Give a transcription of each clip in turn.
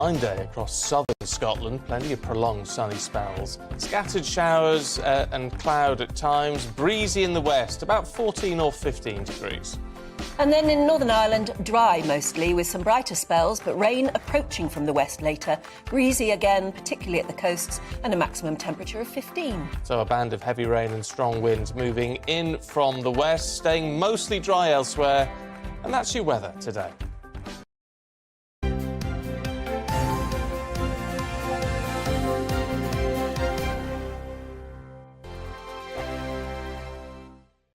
Day across southern Scotland, plenty of prolonged sunny spells. Scattered showers and cloud at times, breezy in the west, about 14 or 15 degrees. And then in Northern Ireland, dry mostly, with some brighter spells, but rain approaching from the west later. Breezy again, particularly at the coasts, and a maximum temperature of 15. So a band of heavy rain and strong winds moving in from the west, staying mostly dry elsewhere. And that's your weather today.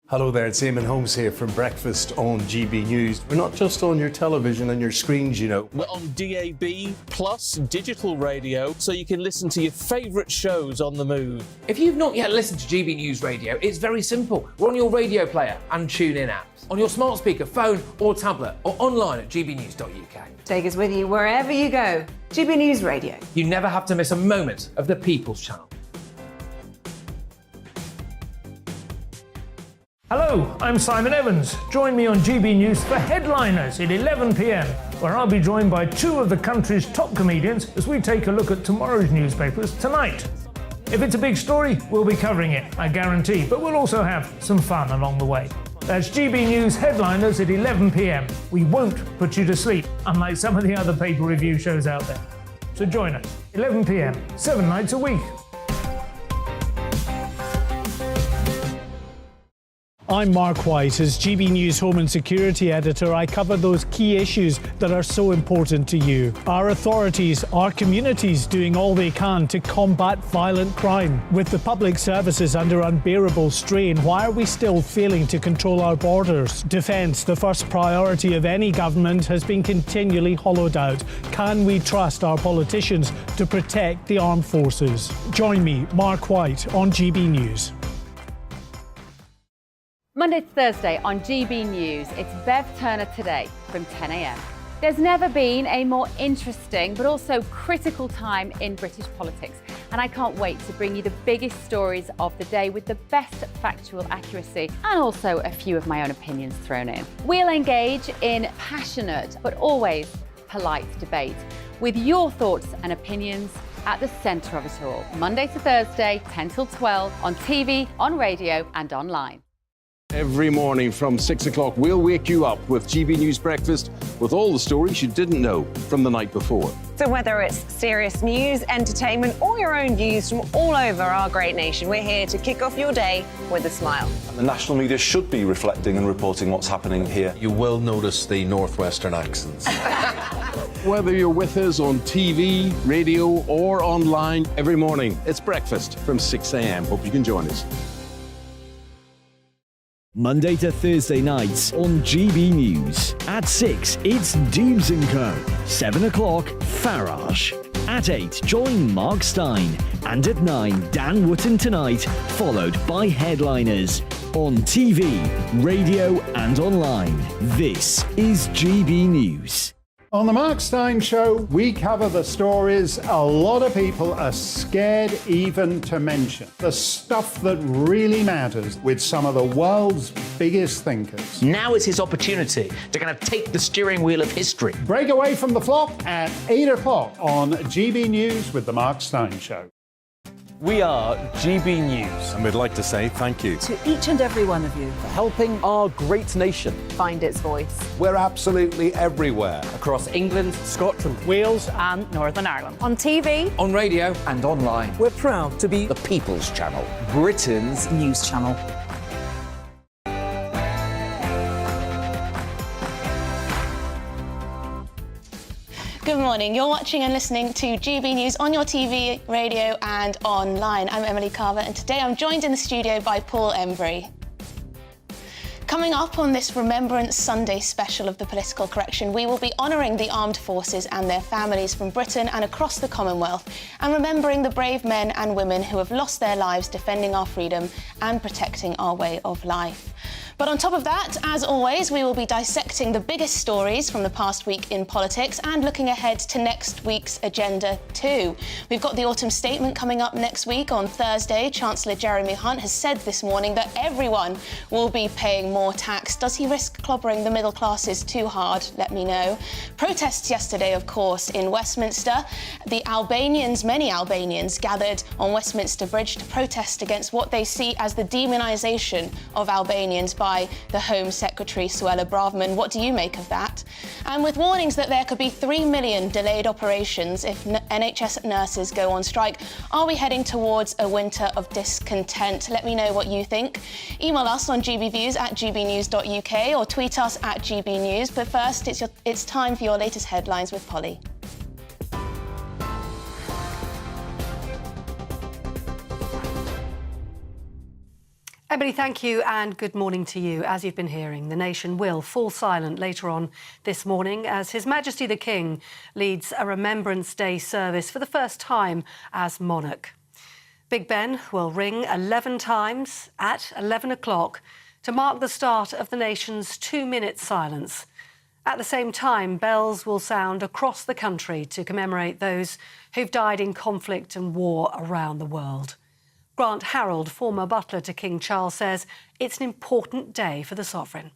Hello there, it's Eamon Holmes here from Breakfast on GB News. We're not just on your television and your screens, you know. We're on DAB plus digital radio, so you can listen to your favourite shows on the move. If you've not yet listened to GB News Radio, it's very simple. We're on your radio player and TuneIn apps, on your smart speaker, phone or tablet, or online at gbnews.uk. Take us with you wherever you go. GB News Radio. You never have to miss a moment of the People's Channel. Hello, I'm Simon Evans. Join me on GB News for Headliners at 11 p.m, where I'll be joined by two of the country's top comedians as we take a look at tomorrow's newspapers tonight. If it's a big story, we'll be covering it, I guarantee, but we'll also have some fun along the way. That's GB News Headliners at 11 p.m. We won't put you to sleep, unlike some of the other paper review shows out there. So join us, 11 p.m, 7 nights a week. I'm Mark White. As GB News Home and Security Editor, I cover those key issues that are so important to you. Our authorities, our communities doing all they can to combat violent crime. With the public services under unbearable strain, why are we still failing to control our borders? Defence, the first priority of any government, has been continually hollowed out. Can we trust our politicians to protect the armed forces? Join me, Mark White, on GB News. Monday to Thursday on GB News, it's Bev Turner Today from 10 a.m. There's never been a more interesting but also critical time in British politics, and I can't wait to bring you the biggest stories of the day with the best factual accuracy and also a few of my own opinions thrown in. We'll engage in passionate but always polite debate with your thoughts and opinions at the centre of it all. Monday to Thursday, 10 till 12 on TV, on radio and online. Every morning from 6 o'clock, we'll wake you up with GB News Breakfast with all the stories you didn't know from the night before. So whether it's serious news, entertainment, or your own views from all over our great nation, we're here to kick off your day with a smile. And the national media should be reflecting and reporting what's happening here. You will notice the northwestern accents. Whether you're with us on TV, radio, or online, every morning, it's breakfast from 6 a.m. Hope you can join us. Monday to Thursday nights on GB News. At 6, it's Dubes & Co. 7 o'clock, Farage. At 8, join Mark Steyn. And at 9, Dan Wootton Tonight, followed by Headliners. On TV, radio and online. This is GB News. On the Mark Steyn Show, we cover the stories a lot of people are scared even to mention. The stuff that really matters with some of the world's biggest thinkers. Now is his opportunity to kind of take the steering wheel of history. Break away from the flock at 8 o'clock on GB News with the Mark Steyn Show. We are GB News. And we'd like to say thank you To each and every one of you for Helping our great nation. Find its voice. We're absolutely everywhere. Across England, Scotland, Wales And Northern Ireland. On TV, On radio and online. we're proud to be the People's Channel, Britain's News Channel. good morning. You're watching and listening to GB News on your TV, radio and online. I'm Emily Carver and today I'm joined in the studio by Paul Embry. Coming up on this Remembrance Sunday special of The Political Correction, we will be honouring the armed forces and their families from Britain and across the Commonwealth and remembering the brave men and women who have lost their lives defending our freedom and protecting our way of life. But on top of that, as always, we will be dissecting the biggest stories from the past week in politics and looking ahead to next week's agenda too. We've got the autumn statement coming up next week. On Thursday, Chancellor Jeremy Hunt has said this morning that everyone will be paying more tax. Does he risk clobbering the middle classes too hard? Let me know. Protests yesterday, of course, in Westminster. Many Albanians gathered on Westminster Bridge to protest against what they see as the demonisation of Albanians by the Home Secretary, Suella Braverman. What do you make of that? And with warnings that there could be 3 million delayed operations if NHS nurses go on strike, are we heading towards a winter of discontent? Let me know what you think. Email us on gbviews@gbnews.uk or tweet us at GBNews. But first, it's time for your latest headlines with Polly. Emily, thank you and good morning to you. As you've been hearing, the nation will fall silent later on this morning as His Majesty the King leads a Remembrance Day service for the first time as monarch. Big Ben will ring 11 times at 11 o'clock to mark the start of the nation's 2-minute silence. At the same time, bells will sound across the country to commemorate those who've died in conflict and war around the world. Grant Harold, former butler to King Charles, says it's an important day for the sovereign.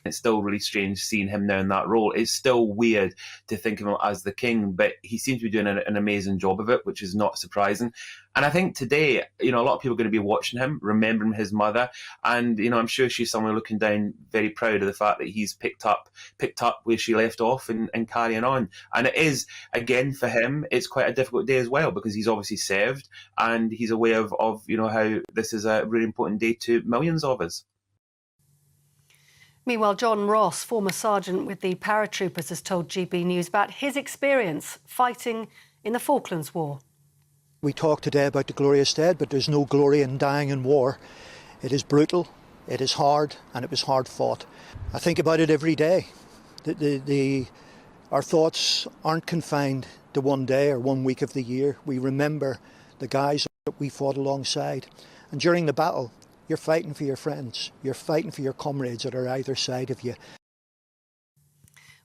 It's still really strange seeing him now in that role. It's still weird to think of him as the king, but he seems to be doing an amazing job of it, which is not surprising. And I think today, a lot of people are going to be watching him, remembering his mother. And, I'm sure she's somewhere looking down very proud of the fact that he's picked up where she left off and carrying on. And it is, again, for him, it's quite a difficult day as well, because he's obviously served and he's aware of how this is a really important day to millions of us. Meanwhile, John Ross, former sergeant with the paratroopers, has told GB News about his experience fighting in the Falklands War. We talk today about the glorious dead, but there's no glory in dying in war. It is brutal, it is hard, and it was hard fought. I think about it every day. Our thoughts aren't confined to one day or 1 week of the year. We remember the guys that we fought alongside. And during the battle, you're fighting for your friends. You're fighting for your comrades that are either side of you.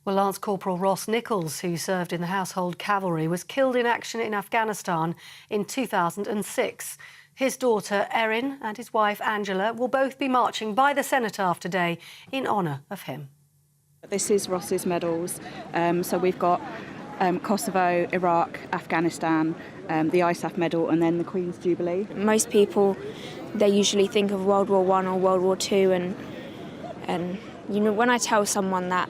Well, Lance Corporal Ross Nichols, who served in the Household Cavalry, was killed in action in Afghanistan in 2006. His daughter, Erin, and his wife, Angela, will both be marching by the Cenotaph today in honour of him. This is Ross's medals. So we've got Kosovo, Iraq, Afghanistan, the ISAF medal, and then the Queen's Jubilee. Most people, they usually think of World War I or World War II, and when I tell someone that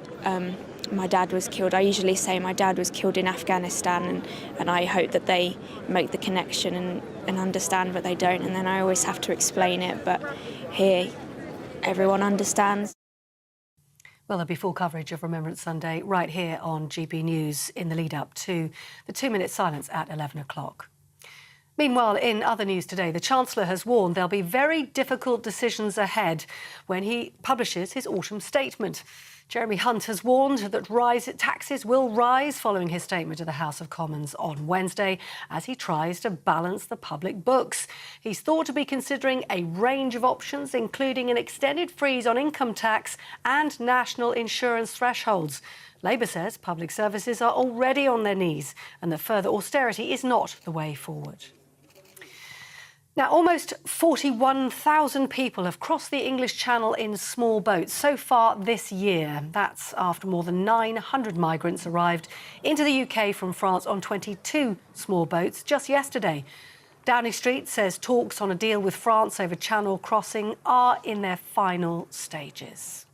my dad was killed, I usually say my dad was killed in Afghanistan, and I hope that they make the connection and understand, but they don't, and then I always have to explain it, but here everyone understands. Well, there'll be full coverage of Remembrance Sunday right here on GB News in the lead-up to the 2-minute silence at 11 o'clock. Meanwhile, in other news today, the Chancellor has warned there'll be very difficult decisions ahead when he publishes his autumn statement. Jeremy Hunt has warned that taxes will rise following his statement to the House of Commons on Wednesday as he tries to balance the public books. He's thought to be considering a range of options, including an extended freeze on income tax and national insurance thresholds. Labour says public services are already on their knees and that further austerity is not the way forward. Now, almost 41,000 people have crossed the English Channel in small boats so far this year. That's after more than 900 migrants arrived into the UK from France on 22 small boats just yesterday. Downing Street says talks on a deal with France over Channel crossing are in their final stages.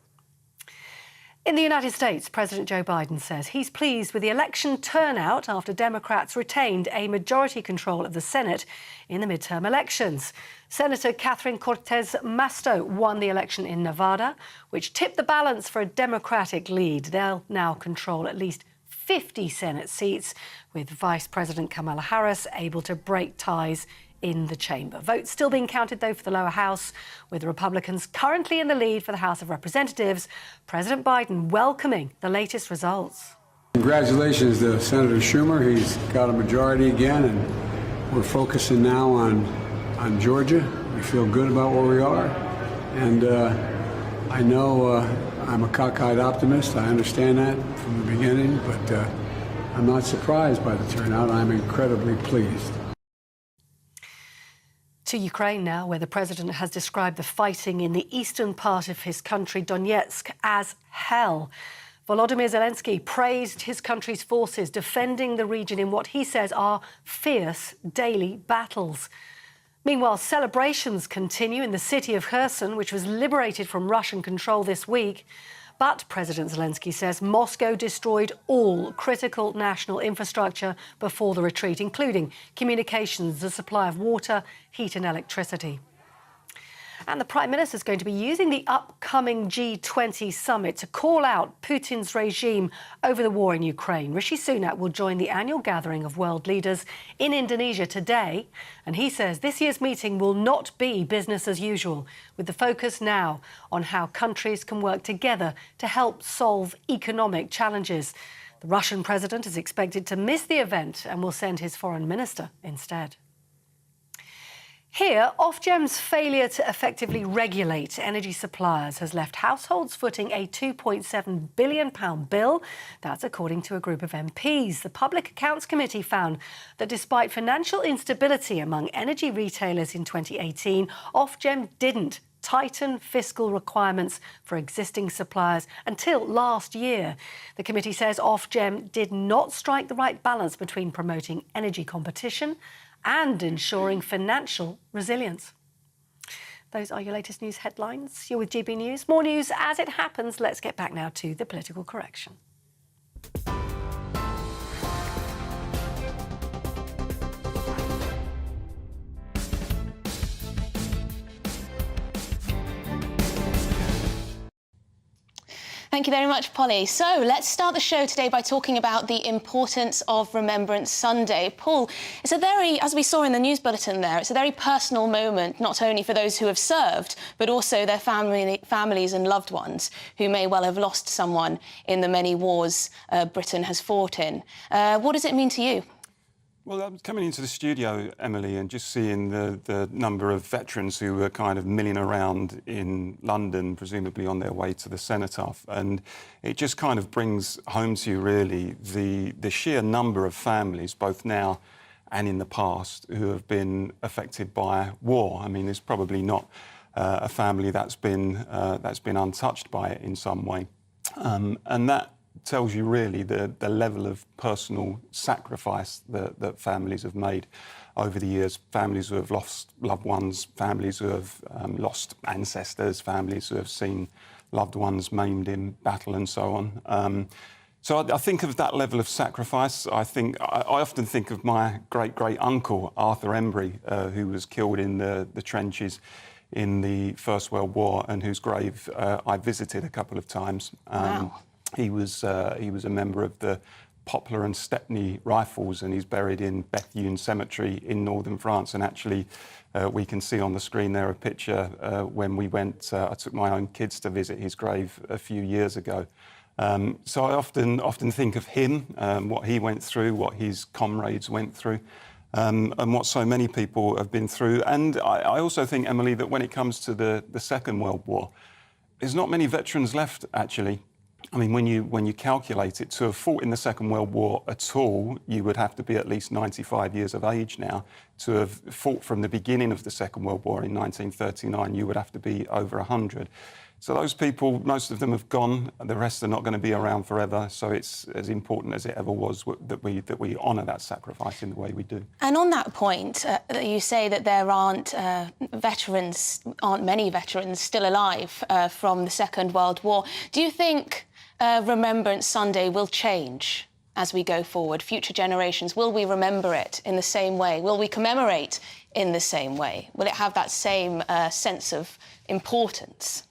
In the United States, President Joe Biden says he's pleased with the election turnout after Democrats retained a majority control of the Senate in the midterm elections. Senator Catherine Cortez Masto won the election in Nevada, which tipped the balance for a Democratic lead. They'll now control at least 50 Senate seats, with Vice President Kamala Harris able to break ties in the chamber. Votes still being counted, though, for the lower house, with the Republicans currently in the lead for the House of Representatives. President Biden welcoming the latest results. Congratulations to Senator Schumer. He's got a majority again, and we're focusing now on Georgia. We feel good about where we are, and I know I'm a cockeyed optimist. I understand that from the beginning, but I'm not surprised by the turnout. I'm incredibly pleased. To Ukraine now, where the president has described the fighting in the eastern part of his country, Donetsk, as hell. Volodymyr Zelensky praised his country's forces defending the region in what he says are fierce daily battles. Meanwhile, celebrations continue in the city of Kherson, which was liberated from Russian control this week. But President Zelensky says Moscow destroyed all critical national infrastructure before the retreat, including communications, the supply of water, heat and electricity. And the Prime Minister is going to be using the upcoming G20 summit to call out Putin's regime over the war in Ukraine. Rishi Sunak will join the annual gathering of world leaders in Indonesia today. And he says this year's meeting will not be business as usual, with the focus now on how countries can work together to help solve economic challenges. The Russian president is expected to miss the event and will send his foreign minister instead. Here, Ofgem's failure to effectively regulate energy suppliers has left households footing a £2.7 billion bill. That's according to a group of MPs. The Public Accounts Committee found that despite financial instability among energy retailers in 2018, Ofgem didn't tighten fiscal requirements for existing suppliers until last year. The committee says Ofgem did not strike the right balance between promoting energy competition and ensuring financial resilience. Those are your latest news headlines. You're with GB News. More news as it happens. Let's get back now to the political correction. Thank you very much, Polly. So let's start the show today by talking about the importance of Remembrance Sunday. Paul, it's a very, as we saw in the news bulletin there, it's a very personal moment, not only for those who have served, but also their families and loved ones who may well have lost someone in the many wars Britain has fought in. What does it mean to you? Well, I was coming into the studio, Emily, and just seeing the number of veterans who were kind of milling around in London, presumably on their way to the cenotaph. And it just kind of brings home to you, really, the sheer number of families, both now and in the past, who have been affected by war. I mean, there's probably not a family that's been untouched by it in some way. And that tells you really the level of personal sacrifice that families have made over the years. Families who have lost loved ones, families who have lost ancestors, families who have seen loved ones maimed in battle and so on. So I think of that level of sacrifice. I often think of my great-great-uncle, Arthur Embry, who was killed in the trenches in the First World War and whose grave I visited a couple of times. Wow. He was a member of the Poplar and Stepney Rifles, and he's buried in Bethune Cemetery in northern France. And actually, we can see on the screen there a picture when we went. I took my own kids to visit his grave a few years ago. So I often think of him, what he went through, what his comrades went through, and what so many people have been through. And I also think, Emily, that when it comes to the Second World War, there's not many veterans left, actually. I mean, when you calculate it, to have fought in the Second World War at all, you would have to be at least 95 years of age now. To have fought from the beginning of the Second World War in 1939, you would have to be over 100. So those people, most of them have gone. The rest are not going to be around forever. So it's as important as it ever was that we honour that sacrifice in the way we do. And on that point, you say that there aren't many veterans still alive from the Second World War. Do you think Remembrance Sunday will change as we go forward? Future generations, will we remember it in the same way? Will we commemorate in the same way? Will it have that same sense of importance?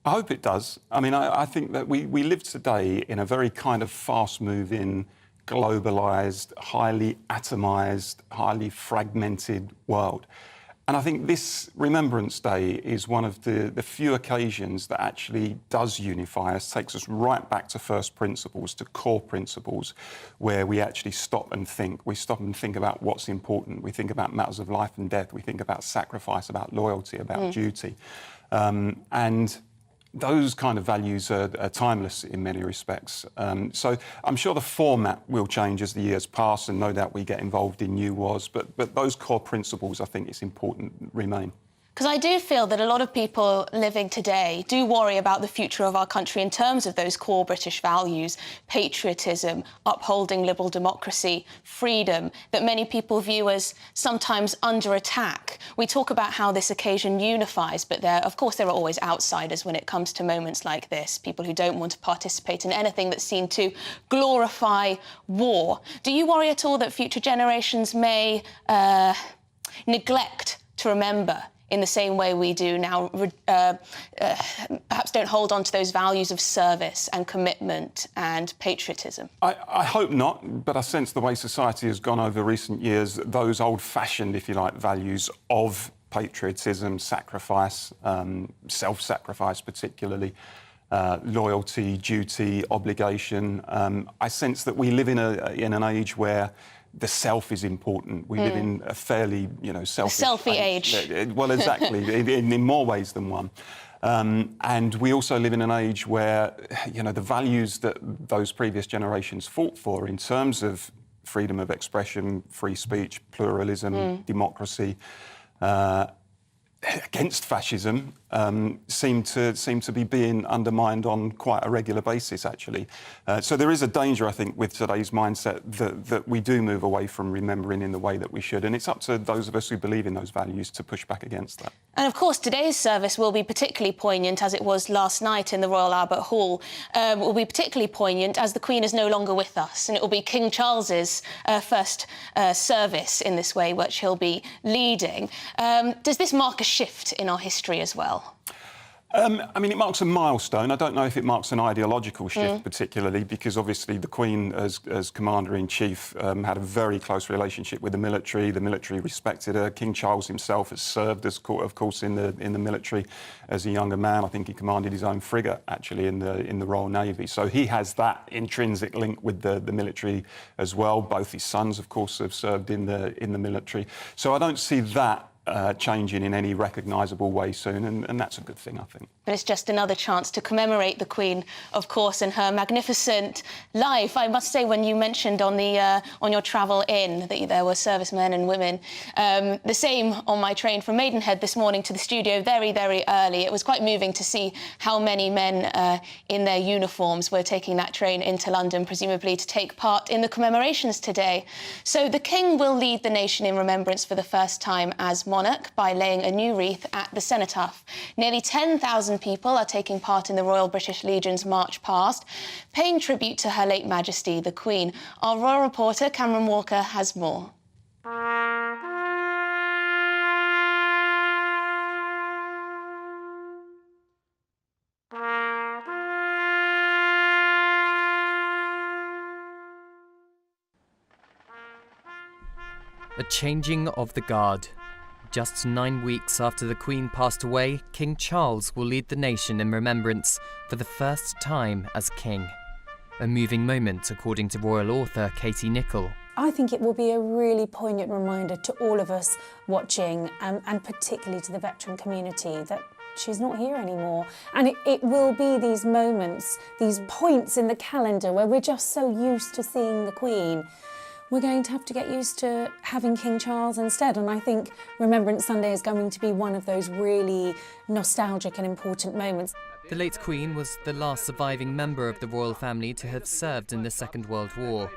I hope it does. I mean, I think that we live today in a very kind of fast-moving, globalised, highly atomised, highly fragmented world. And I think this Remembrance Day is one of the few occasions that actually does unify us, takes us right back to first principles, to core principles, where we actually stop and think. We stop and think about what's important. We think about matters of life and death. We think about sacrifice, about loyalty, about duty. And those kind of values are timeless in many respects. So I'm sure the format will change as the years pass, and no doubt we get involved in new wars, but those core principles, I think it's important, remain. Because I do feel that a lot of people living today do worry about the future of our country in terms of those core British values, patriotism, upholding liberal democracy, freedom, that many people view as sometimes under attack. We talk about how this occasion unifies, but of course there are always outsiders when it comes to moments like this, people who don't want to participate in anything that's seen to glorify war. Do you worry at all that future generations may neglect to remember in the same way we do now, perhaps don't hold on to those values of service and commitment and patriotism? I hope not, but I sense the way society has gone over recent years, those old-fashioned, if you like, values of patriotism, sacrifice, self-sacrifice particularly, loyalty, duty, obligation. I sense that we live in an age where the self is important. We live in a fairly, selfish selfie age. Well, exactly, in more ways than one. And we also live in an age where, the values that those previous generations fought for in terms of freedom of expression, free speech, pluralism, democracy, against fascism, seem to be being undermined on quite a regular basis, actually. So there is a danger, I think, with today's mindset that we do move away from remembering in the way that we should, and it's up to those of us who believe in those values to push back against that. And of course, today's service will be particularly poignant, as it was last night in the Royal Albert Hall. Will be particularly poignant as the Queen is no longer with us, and it will be King Charles's first service in this way, which he'll be leading. Does this mark a shift in our history as well? I mean, it marks a milestone. I don't know if it marks an ideological shift particularly, because obviously the Queen, as Commander-in-Chief, had a very close relationship with the military. The military respected her. King Charles himself has served, of course, in the military as a younger man. I think he commanded his own frigate, actually, in the Royal Navy. So he has that intrinsic link with the military as well. Both his sons, of course, have served in the military. So I don't see that changing in any recognisable way soon, and that's a good thing, I think. But it's just another chance to commemorate the Queen, of course, and her magnificent life. I must say, when you mentioned on your travel in that there were servicemen and women, the same on my train from Maidenhead this morning to the studio very, very early. It was quite moving to see how many men in their uniforms were taking that train into London, presumably to take part in the commemorations today. So the King will lead the nation in remembrance for the first time as monarch by laying a new wreath at the cenotaph. Nearly 10,000 people are taking part in the Royal British Legion's march past, paying tribute to Her late Majesty, the Queen. Our royal reporter, Cameron Walker, has more. A changing of the guard. Just 9 weeks after the Queen passed away, King Charles will lead the nation in remembrance for the first time as King. A moving moment, according to royal author Katie Nicholl. I think it will be a really poignant reminder to all of us watching, and particularly to the veteran community, that she's not here anymore. And it will be these moments, these points in the calendar where we're just so used to seeing the Queen. We're going to have to get used to having King Charles instead, and I think Remembrance Sunday is going to be one of those really nostalgic and important moments. The late Queen was the last surviving member of the royal family to have served in the Second World War.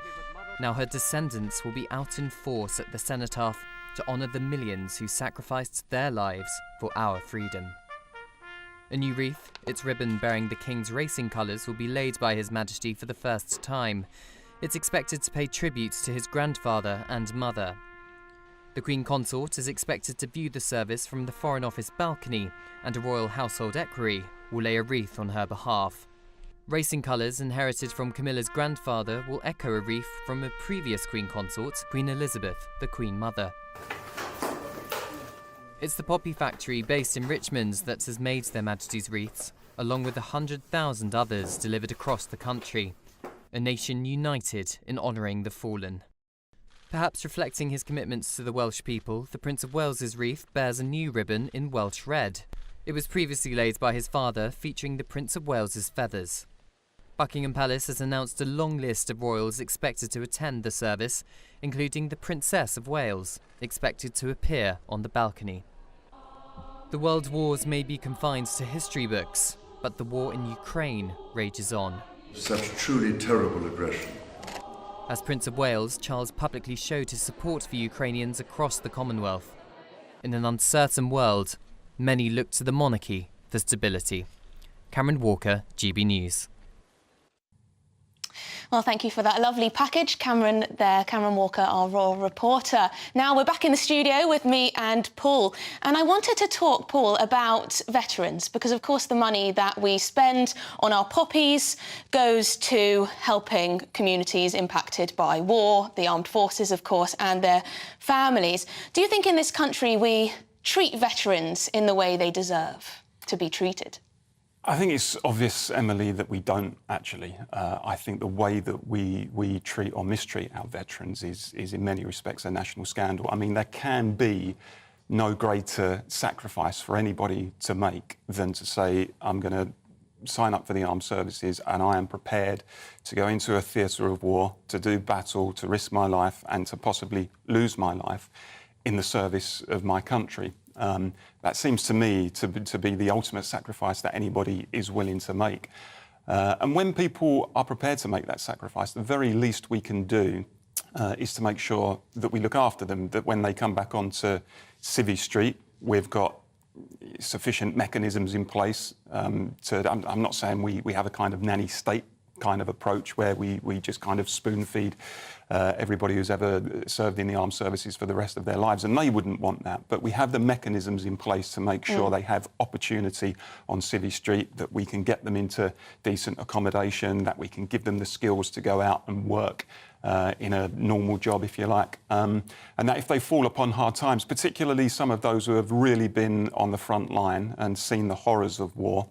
Now her descendants will be out in force at the cenotaph to honour the millions who sacrificed their lives for our freedom. A new wreath, its ribbon bearing the King's racing colours, will be laid by His Majesty for the first time. It's expected to pay tribute to his grandfather and mother. The Queen Consort is expected to view the service from the Foreign Office balcony, and a royal household equerry will lay a wreath on her behalf. Racing colours inherited from Camilla's grandfather will echo a wreath from a previous Queen Consort, Queen Elizabeth, the Queen Mother. It's the Poppy Factory based in Richmond that has made Their Majesty's wreaths, along with 100,000 others delivered across the country. A nation united in honouring the fallen. Perhaps reflecting his commitments to the Welsh people, the Prince of Wales's wreath bears a new ribbon in Welsh red. It was previously laid by his father, featuring the Prince of Wales's feathers. Buckingham Palace has announced a long list of royals expected to attend the service, including the Princess of Wales, expected to appear on the balcony. The world wars may be confined to history books, but the war in Ukraine rages on. Such truly terrible aggression. As Prince of Wales, Charles publicly showed his support for Ukrainians across the Commonwealth. In an uncertain world, many look to the monarchy for stability. Cameron Walker, GB News. Well, thank you for that lovely package, Cameron Walker, our royal reporter. Now we're back in the studio with me and Paul. And I wanted to talk, Paul, about veterans, because of course the money that we spend on our poppies goes to helping communities impacted by war, the armed forces, of course, and their families. Do you think in this country we treat veterans in the way they deserve to be treated? I think it's obvious, Emily, that we don't actually. I think the way that we treat or mistreat our veterans is in many respects a national scandal. I mean, there can be no greater sacrifice for anybody to make than to say, I'm going to sign up for the armed services and I am prepared to go into a theatre of war, to do battle, to risk my life and to possibly lose my life in the service of my country. That seems to me to be the ultimate sacrifice that anybody is willing to make. And when people are prepared to make that sacrifice, the very least we can do is to make sure that we look after them, that when they come back onto Civvy Street, we've got sufficient mechanisms in place. I'm not saying we have a kind of nanny state kind of approach where we just kind of spoon feed everybody who's ever served in the armed services for the rest of their lives, and they wouldn't want that. But we have the mechanisms in place to make sure they have opportunity on Civvy Street, that we can get them into decent accommodation, that we can give them the skills to go out and work in a normal job, if you like. And that if they fall upon hard times, particularly some of those who have really been on the front line and seen the horrors of war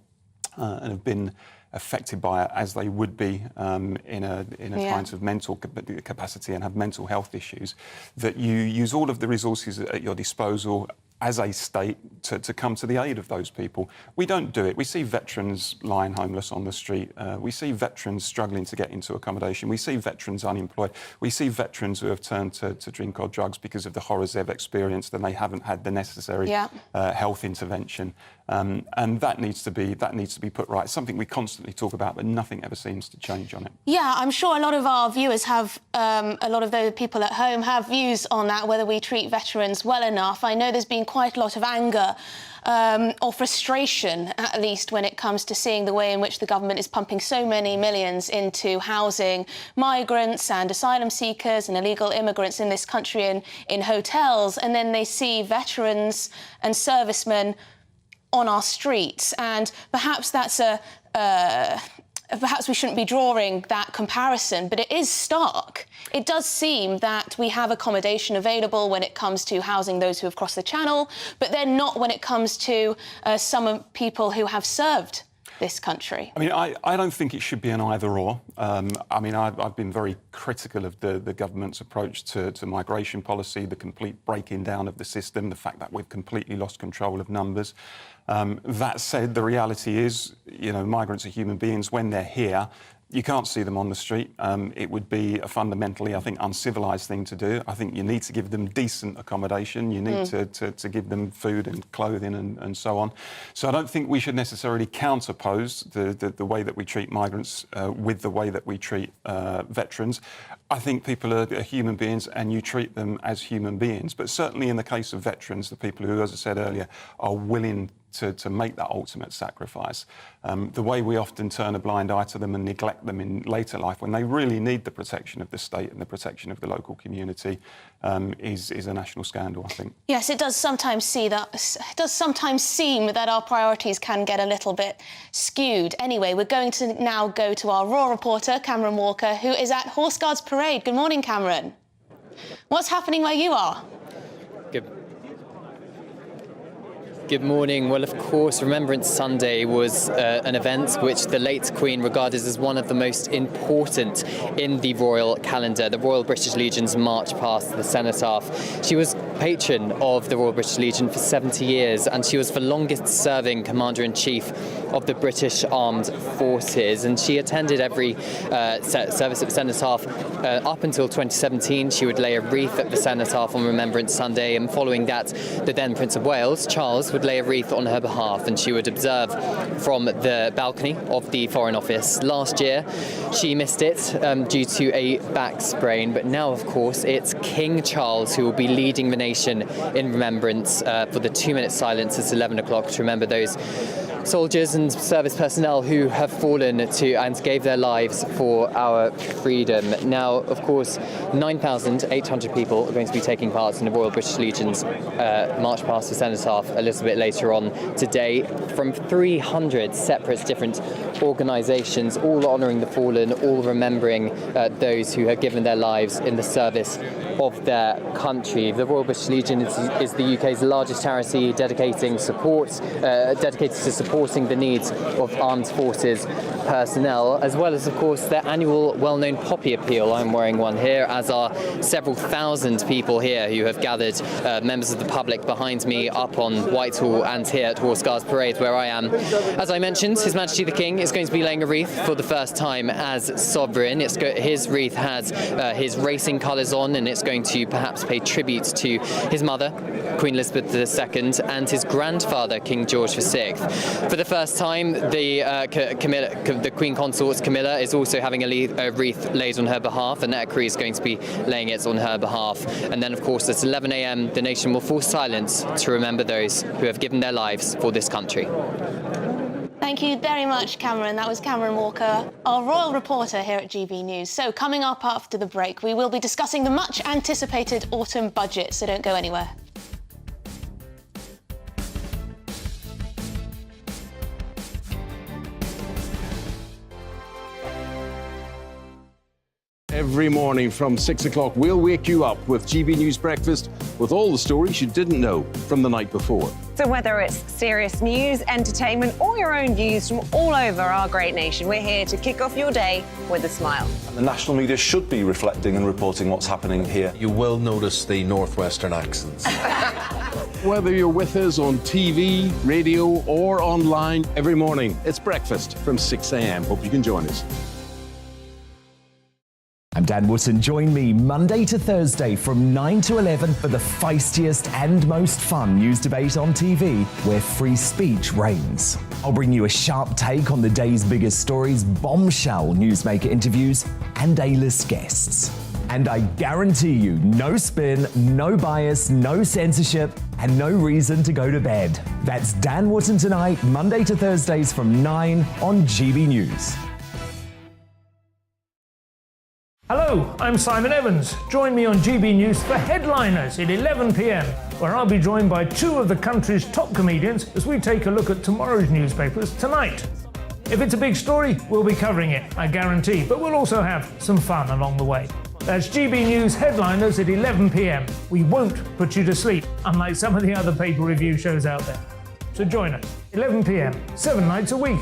and have been affected by it as they would be in a kind of mental capacity and have mental health issues, that you use all of the resources at your disposal as a state to come to the aid of those people. We don't do it. We see veterans lying homeless on the street. We see veterans struggling to get into accommodation. We see veterans unemployed. We see veterans who have turned to drink or drugs because of the horrors they've experienced and they haven't had the necessary health intervention. And that needs to be put right. It's something we constantly talk about, but nothing ever seems to change on it. Yeah, I'm sure a lot of our viewers have, a lot of the people at home have views on that, whether we treat veterans well enough. I know there's been quite a lot of anger or frustration, at least, when it comes to seeing the way in which the government is pumping so many millions into housing migrants and asylum seekers and illegal immigrants in this country in hotels, and then they see veterans and servicemen on our streets. And perhaps that's perhaps we shouldn't be drawing that comparison, but it is stark. It does seem that we have accommodation available when it comes to housing those who have crossed the Channel, but then not when it comes to some people who have served this country. I mean, I don't think it should be an either-or. I mean, I've been very critical of the government's approach to migration policy, the complete breaking down of the system, the fact that we've completely lost control of numbers. That said, the reality is, you know, migrants are human beings. When they're here, you can't see them on the street. It would be a fundamentally, I think, uncivilised thing to do. I think you need to give them decent accommodation. You need to give them food and clothing and so on. So I don't think we should necessarily counterpose the way that we treat migrants with the way that we treat veterans. I think people are human beings and you treat them as human beings. But certainly in the case of veterans, the people who, as I said earlier, are willing to make that ultimate sacrifice. The way we often turn a blind eye to them and neglect them in later life when they really need the protection of the state and the protection of the local community is a national scandal, I think. Yes, it does sometimes seem that our priorities can get a little bit skewed. Anyway, we're going to now go to our Raw reporter, Cameron Walker, who is at Horse Guards Parade. Good morning, Cameron. What's happening where you are? Good morning. Well, of course, Remembrance Sunday was an event which the late Queen regarded as one of the most important in the royal calendar. The Royal British Legion's march past the cenotaph. She was patron of the Royal British Legion for 70 years, and she was the longest-serving Commander-in-Chief of the British Armed Forces. And she attended every service at the cenotaph up until 2017. She would lay a wreath at the cenotaph on Remembrance Sunday, and following that, the then Prince of Wales, Charles, would lay a wreath on her behalf, and she would observe from the balcony of the Foreign Office. Last year, she missed it due to a back sprain, but now, of course, it's King Charles who will be leading the nation in remembrance for the 2-minute silence at 11 o'clock to remember those soldiers and service personnel who have fallen to and gave their lives for our freedom. Now, of course, 9,800 people are going to be taking part in the Royal British Legion's march past the cenotaph a little bit later on today, from 300 separate different organisations, all honouring the fallen, all remembering those who have given their lives in the service of their country. The Royal British Legion is the UK's largest charity dedicated to supporting the needs of armed forces personnel, as well as, of course, their annual well-known poppy appeal. I'm wearing one here, as are several thousand people here who have gathered, members of the public behind me up on Whitehall and here at Horse Guards Parade, where I am. As I mentioned, His Majesty the King is going to be laying a wreath for the first time as sovereign. His wreath has his racing colours on, and it's going to perhaps pay tribute to his mother, Queen Elizabeth II, and his grandfather, King George VI. For the first time, the Queen Consort Camilla is also having a wreath laid on her behalf, and Eccry is going to be laying it on her behalf. And then, of course, at 11 a.m, the nation will fall silent to remember those who have given their lives for this country. Thank you very much, Cameron. That was Cameron Walker, our royal reporter here at GB News. So, coming up after the break, we will be discussing the much-anticipated autumn budget, so don't go anywhere. Every morning from 6 o'clock, we'll wake you up with GB News Breakfast with all the stories you didn't know from the night before. So whether it's serious news, entertainment, or your own views from all over our great nation, we're here to kick off your day with a smile. And the national media should be reflecting and reporting what's happening here. You will notice the northwestern accents. Whether you're with us on TV, radio, or online, every morning, it's breakfast from 6 a.m. Hope you can join us. I'm Dan Wootton. Join me Monday to Thursday from 9 to 11 for the feistiest and most fun news debate on TV, where free speech reigns. I'll bring you a sharp take on the day's biggest stories, bombshell newsmaker interviews, and A-list guests. And I guarantee you, no spin, no bias, no censorship, and no reason to go to bed. That's Dan Wootton Tonight, Monday to Thursdays from 9 on GB News. Hello, I'm Simon Evans. Join me on GB News for Headliners at 11 p.m, where I'll be joined by two of the country's top comedians as we take a look at tomorrow's newspapers tonight. If it's a big story, we'll be covering it, I guarantee, but we'll also have some fun along the way. That's GB News Headliners at 11 p.m. We won't put you to sleep, unlike some of the other paper review shows out there. So join us, 11 p.m, 7 nights a week.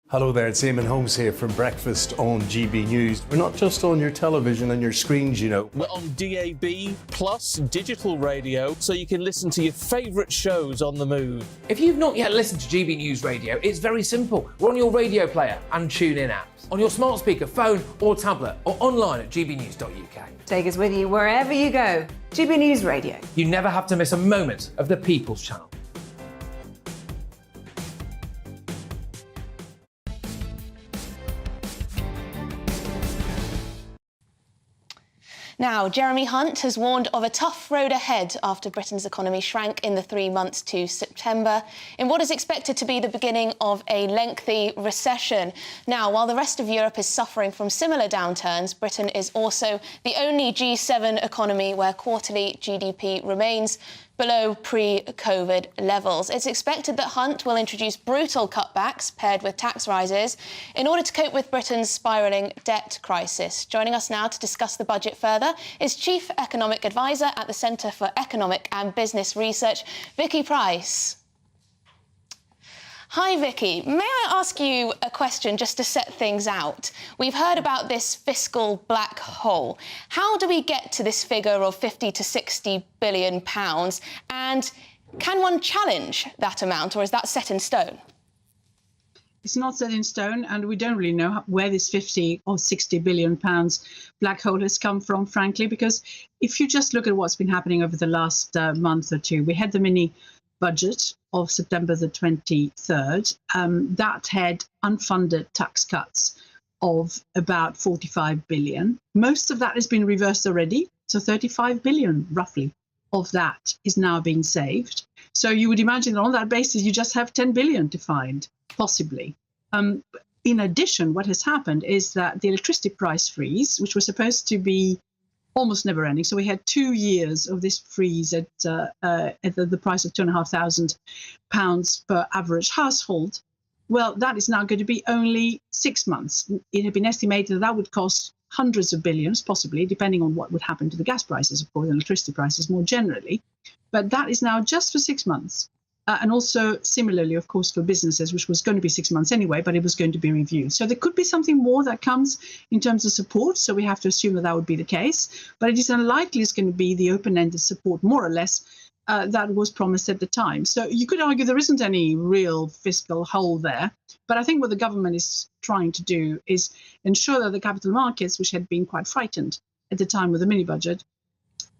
Hello there, it's Eamon Holmes here from Breakfast on GB News. We're not just on your television and your screens, you know. We're on DAB plus digital radio, so you can listen to your favourite shows on the move. If you've not yet listened to GB News Radio, it's very simple. We're on your radio player and TuneIn apps, on your smart speaker, phone or tablet, or online at gbnews.uk. Take us with you wherever you go. GB News Radio. You never have to miss a moment of the People's Channel. Now, Jeremy Hunt has warned of a tough road ahead after Britain's economy shrank in the 3 months to September, in what is expected to be the beginning of a lengthy recession. Now, while the rest of Europe is suffering from similar downturns, Britain is also the only G7 economy where quarterly GDP remains below pre-COVID levels. It's expected that Hunt will introduce brutal cutbacks paired with tax rises in order to cope with Britain's spiralling debt crisis. Joining us now to discuss the budget further is Chief Economic Advisor at the Centre for Economic and Business Research, Vicky Price. Hi, Vicky. May I ask you a question just to set things out? We've heard about this fiscal black hole. How do we get to this figure of 50 to 60 billion pounds? And can one challenge that amount, or is that set in stone? It's not set in stone, and we don't really know where this 50 or 60 billion pounds black hole has come from, frankly, because if you just look at what's been happening over the last month or two, we had the mini budget of September the 23rd. That had unfunded tax cuts of about 45 billion. Most of that has been reversed already, so 35 billion roughly of that is now being saved. So you would imagine that on that basis you just have 10 billion to find, possibly. In addition, what has happened is that the electricity price freeze, which was supposed to be almost never ending. So we had 2 years of this freeze at the price of £2,500 per average household. Well, that is now going to be only 6 months. It had been estimated that that would cost hundreds of billions, possibly, depending on what would happen to the gas prices, of course, and electricity prices more generally. But that is now just for 6 months. And also similarly, of course, for businesses, which was going to be 6 months anyway, but it was going to be reviewed. So there could be something more that comes in terms of support. So we have to assume that that would be the case. But it is unlikely it's going to be the open-ended support, more or less, that was promised at the time. So you could argue there isn't any real fiscal hole there. But I think what the government is trying to do is ensure that the capital markets, which had been quite frightened at the time of the mini-budget,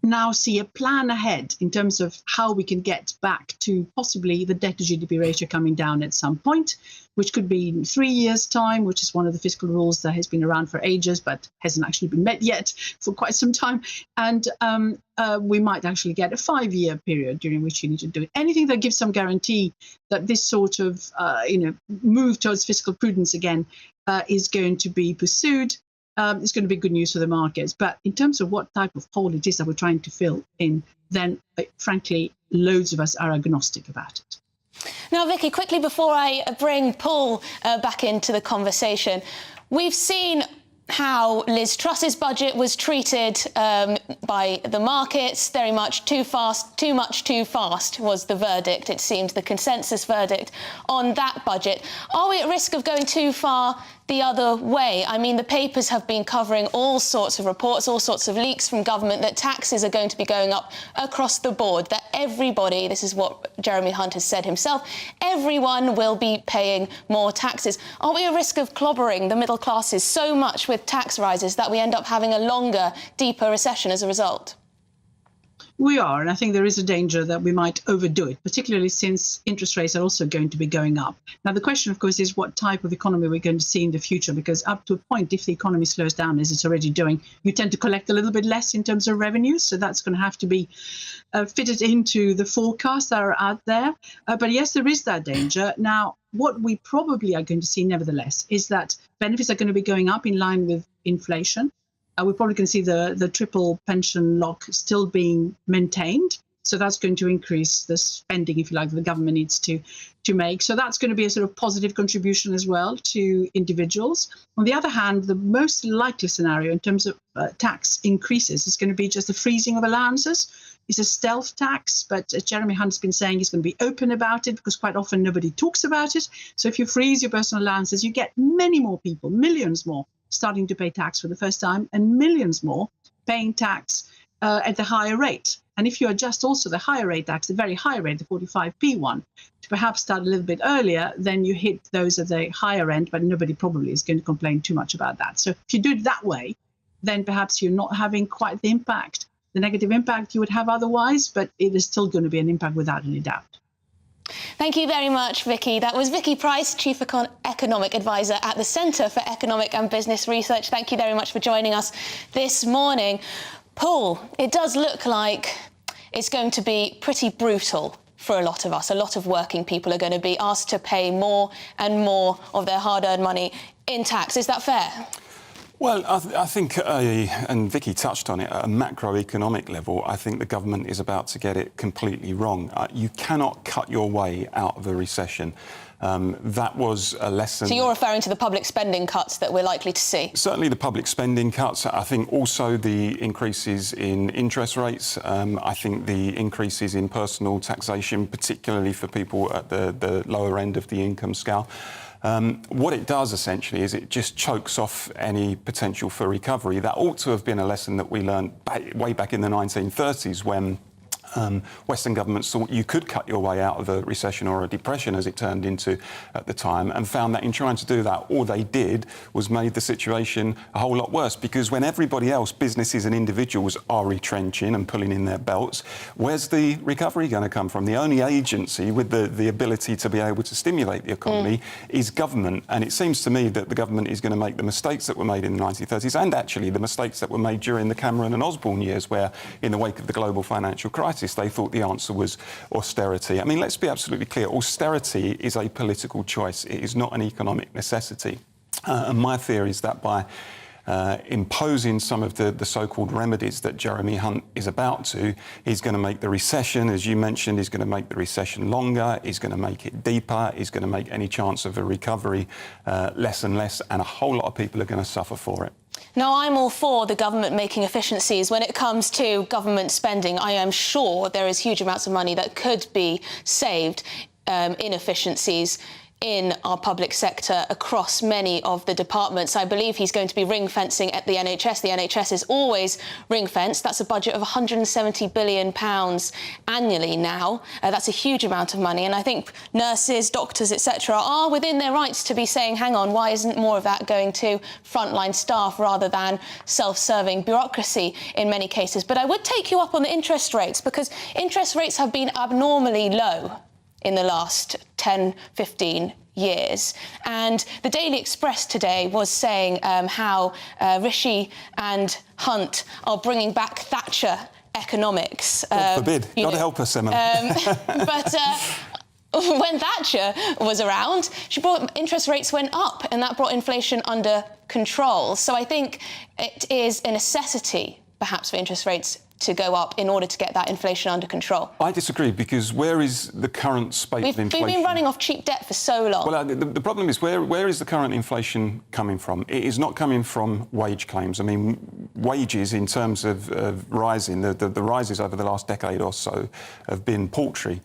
now see a plan ahead in terms of how we can get back to possibly the debt to GDP ratio coming down at some point, which could be in 3 years' time, which is one of the fiscal rules that has been around for ages but hasn't actually been met yet for quite some time. And we might actually get a 5-year period during which you need to do it. Anything that gives some guarantee that this sort of move towards fiscal prudence again is going to be pursued. It's going to be good news for the markets. But in terms of what type of hole it is that we're trying to fill in, then frankly, loads of us are agnostic about it. Now, Vicky, quickly before I bring Paul back into the conversation, we've seen how Liz Truss's budget was treated by the markets. Very much too fast, too much too fast was the verdict, it seemed, the consensus verdict on that budget. Are we at risk of going too far the other way? I mean, the papers have been covering all sorts of reports, all sorts of leaks from government that taxes are going to be going up across the board, that everybody, this is what Jeremy Hunt has said himself, everyone will be paying more taxes. Are we at risk of clobbering the middle classes so much with tax rises that we end up having a longer, deeper recession as a result? We are, and I think there is a danger that we might overdo it, particularly since interest rates are also going to be going up. Now, the question, of course, is what type of economy we're going to see in the future, because up to a point, if the economy slows down, as it's already doing, you tend to collect a little bit less in terms of revenues. So that's going to have to be fitted into the forecasts that are out there. But yes, there is that danger. Now, what we probably are going to see, nevertheless, is that benefits are going to be going up in line with inflation. We're probably going to see the triple pension lock still being maintained. So that's going to increase the spending, if you like, that the government needs to make. So that's going to be a sort of positive contribution as well to individuals. On the other hand, the most likely scenario in terms of tax increases is going to be just the freezing of allowances. It's a stealth tax, but as Jeremy Hunt's been saying, he's going to be open about it because quite often nobody talks about it. So if you freeze your personal allowances, you get many more people, millions more, starting to pay tax for the first time, and millions more paying tax at the higher rate. And if you adjust also the higher rate tax, the very high rate, the 45p one, to perhaps start a little bit earlier, then you hit those at the higher end, but nobody probably is going to complain too much about that. So if you do it that way, then perhaps you're not having quite the impact, the negative impact you would have otherwise, but it is still going to be an impact without any doubt. Thank you very much, Vicky. That was Vicky Price, Chief Economic Advisor at the Centre for Economic and Business Research. Thank you very much for joining us this morning. Paul, it does look like it's going to be pretty brutal for a lot of us. A lot of working people are going to be asked to pay more and more of their hard-earned money in tax. Is that fair? Well, I think, and Vicky touched on it, at a macroeconomic level, I think the government is about to get it completely wrong. You cannot cut your way out of a recession. That was a lesson. So you're referring to the public spending cuts that we're likely to see? Certainly the public spending cuts. I think also the increases in interest rates. I think the increases in personal taxation, particularly for people at the lower end of the income scale. What it does essentially is it just chokes off any potential for recovery. That ought to have been a lesson that we learned way back in the 1930s when Western governments thought you could cut your way out of a recession or a depression, as it turned into at the time, and found that in trying to do that, all they did was made the situation a whole lot worse, because when everybody else, businesses and individuals, are retrenching and pulling in their belts, where's the recovery going to come from? The only agency with the ability to be able to stimulate the economy is government, and it seems to me that the government is going to make the mistakes that were made in the 1930s, and actually the mistakes that were made during the Cameron and Osborne years, where in the wake of the global financial crisis they thought the answer was austerity. I mean, let's be absolutely clear. Austerity is a political choice. It is not an economic necessity. And my fear is that by imposing some of the so-called remedies that Jeremy Hunt is about to, he's going to make the recession, as you mentioned, he's going to make the recession longer, he's going to make it deeper, he's going to make any chance of a recovery less and less, and a whole lot of people are going to suffer for it. Now, I'm all for the government making efficiencies. When it comes to government spending, I am sure there is huge amounts of money that could be saved in efficiencies in our public sector across many of the departments. I believe he's going to be ring-fencing at the NHS. The NHS is always ring-fenced. That's a budget of £170 billion annually now. That's a huge amount of money. And I think nurses, doctors, etc. are within their rights to be saying, hang on, why isn't more of that going to frontline staff rather than self-serving bureaucracy in many cases? But I would take you up on the interest rates, because interest rates have been abnormally low in the last 10, 15 years. And the Daily Express today was saying how Rishi and Hunt are bringing back Thatcher economics. God forbid. God help us, Emma. But when Thatcher was around, interest rates went up, and that brought inflation under control. So I think it is a necessity, perhaps, for interest rates to go up in order to get that inflation under control. I disagree, because where is the current spate of inflation? We've been running off cheap debt for so long. Well, the problem is, where is the current inflation coming from? It is not coming from wage claims. I mean, wages in terms of rising, the rises over the last decade or so have been paltry.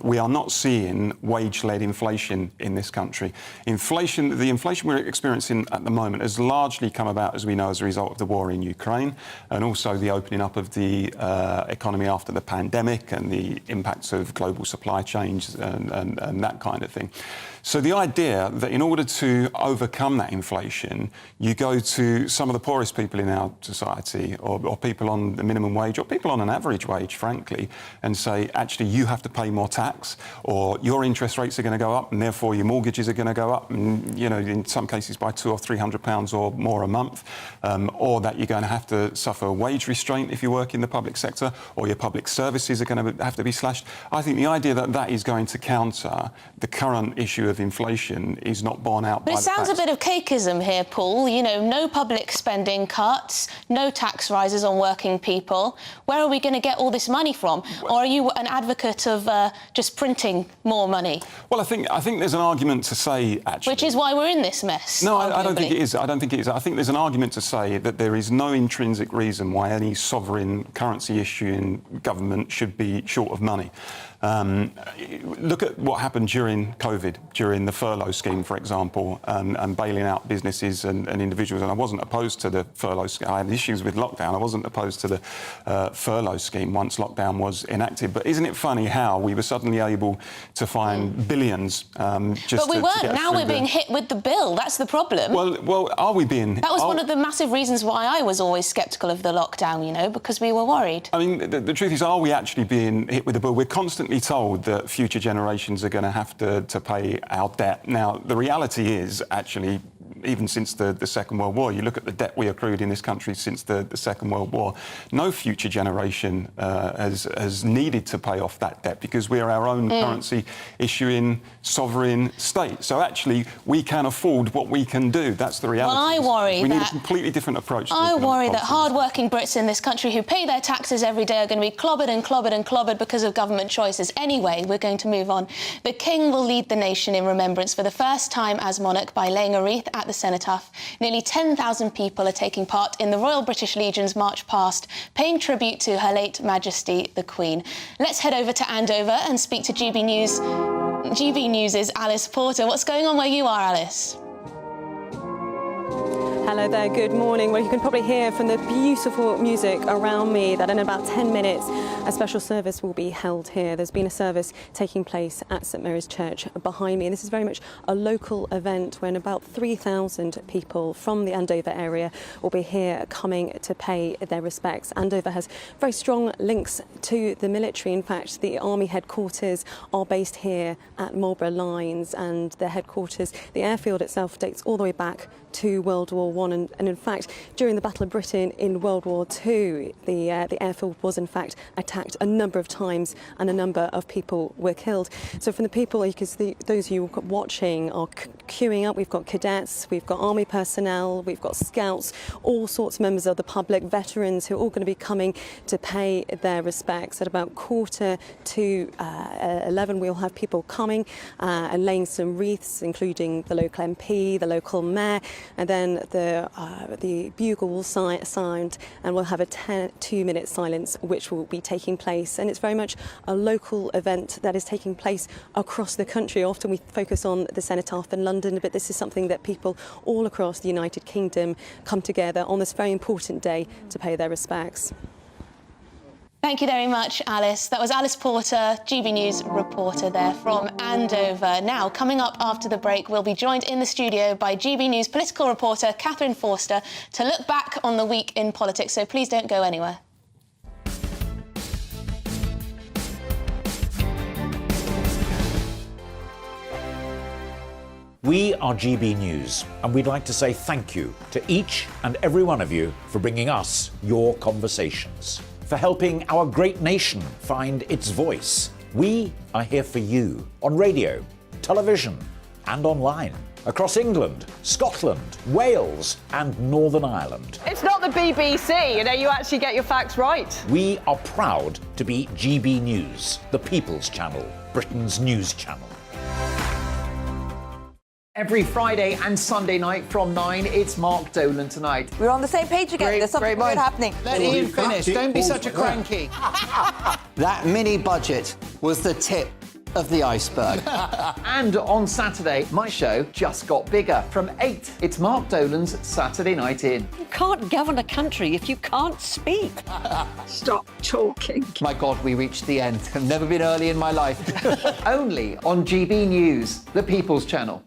We are not seeing wage-led inflation in this country. The inflation we're experiencing at the moment has largely come about, as we know, as a result of the war in Ukraine, and also the opening up of the economy after the pandemic and the impacts of global supply chains and that kind of thing. So the idea that in order to overcome that inflation, you go to some of the poorest people in our society, or people on the minimum wage, or people on an average wage, frankly, and say, actually, you have to pay more tax, or your interest rates are going to go up, and therefore your mortgages are going to go up, and, you know, in some cases by £200 or £300 or more a month, or that you're going to have to suffer wage restraint if you work in the public sector, or your public services are going to have to be slashed. I think the idea that that is going to counter the current issue of inflation is not borne out by the facts. But it sounds a bit of cakeism here, Paul. You know, no public spending cuts, no tax rises on working people. Where are we going to get all this money from? Or are you an advocate of just printing more money? Well, I think there's an argument to say, actually... Which is why we're in this mess. No, I don't think it is. I don't think it is. I think there's an argument to say that there is no intrinsic reason why any sovereign currency issuing government should be short of money. Look at what happened during COVID, during the furlough scheme, for example, and bailing out businesses and individuals. And I wasn't opposed to the furlough scheme. I had issues with lockdown. I wasn't opposed to the furlough scheme once lockdown was enacted. But isn't it funny how we were suddenly able to find billions just But we weren't. Now we're being hit hit with the bill. That's the problem. Well, are we being... That was one of the massive reasons why I was always sceptical of the lockdown, you know, because we were worried. I mean, the truth is, are we actually being hit with the bill? We're constantly told that future generations are going to have to pay our debt. Now, the reality is, actually, even since the Second World War. You look at the debt we accrued in this country since the Second World War. No future generation has needed to pay off that debt because we are our own currency issuing sovereign state. So actually, we can afford what we can do. That's the reality. Well, I worry we need a completely different approach to I worry that policies. hard-working Brits in this country who pay their taxes every day are going to be clobbered and clobbered and clobbered because of government choices. Anyway, we're going to move on. The King will lead the nation in remembrance for the first time as monarch by laying a wreath at the cenotaph. Nearly 10,000 people are taking part in the Royal British Legion's march past, paying tribute to Her late Majesty the Queen. Let's head over to Andover and speak to GB News. GB News' Alice Porter. What's going on where you are, Alice? Hello there, good morning. Well, you can probably hear from the beautiful music around me that in about 10 minutes a special service will be held here. There's been a service taking place at St Mary's Church behind me, and this is very much a local event when about 3,000 people from the Andover area will be here coming to pay their respects. Andover has very strong links to the military. In fact, the Army headquarters are based here at Marlborough Lines, and the headquarters, the airfield itself, dates all the way back to World War I, and in fact during the Battle of Britain in World War II the airfield was in fact attacked a number of times and a number of people were killed. So from the people, you can see those of you watching are queuing up. We've got cadets, we've got army personnel, we've got scouts, all sorts of members of the public, veterans who are all going to be coming to pay their respects. At about 11:15 we'll have people coming and laying some wreaths, including the local MP, the local mayor, and then the bugle will sound and we'll have a 2-minute silence which will be taking place. And it's very much a local event that is taking place across the country. Often we focus on the cenotaph in London, but this is something that people all across the United Kingdom come together on this very important day to pay their respects. Thank you very much, Alice. That was Alice Porter, GB News reporter there from Andover. Now, coming up after the break, we'll be joined in the studio by GB News political reporter Catherine Forster to look back on the week in politics, so please don't go anywhere. We are GB News, and we'd like to say thank you to each and every one of you for bringing us your conversations, for helping our great nation find its voice. We are here for you on radio, television, and online, across England, Scotland, Wales, and Northern Ireland. It's not the BBC, you actually get your facts right. We are proud to be GB News, the People's Channel, Britain's news channel. Every Friday and Sunday night from 9, it's Mark Dolan Tonight. We're on the same page again. There's something good happening. Let Ian finish. Don't be such a cranky. That mini budget was the tip of the iceberg. And on Saturday, my show just got bigger. From 8, it's Mark Dolan's Saturday Night In. You can't govern a country if you can't speak. Stop talking. My God, we reached the end. I've never been early in my life. Only on GB News, the People's Channel.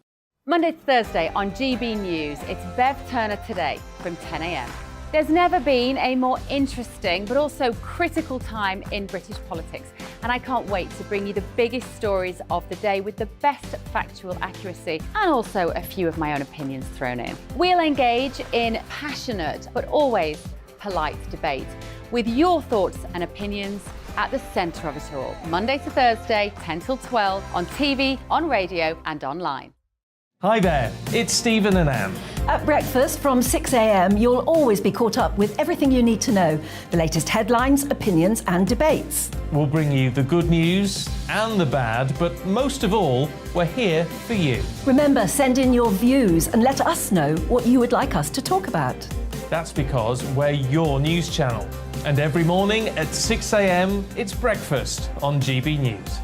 Monday to Thursday on GB News, it's Bev Turner Today from 10 a.m. There's never been a more interesting but also critical time in British politics, and I can't wait to bring you the biggest stories of the day with the best factual accuracy and also a few of my own opinions thrown in. We'll engage in passionate but always polite debate with your thoughts and opinions at the centre of it all. Monday to Thursday, 10 till 12 on TV, on radio and online. Hi there, it's Stephen and Anne. At breakfast from 6 a.m, you'll always be caught up with everything you need to know, the latest headlines, opinions and debates. We'll bring you the good news and the bad, but most of all, we're here for you. Remember, send in your views and let us know what you would like us to talk about. That's because we're your news channel. And every morning at 6 a.m, it's breakfast on GB News.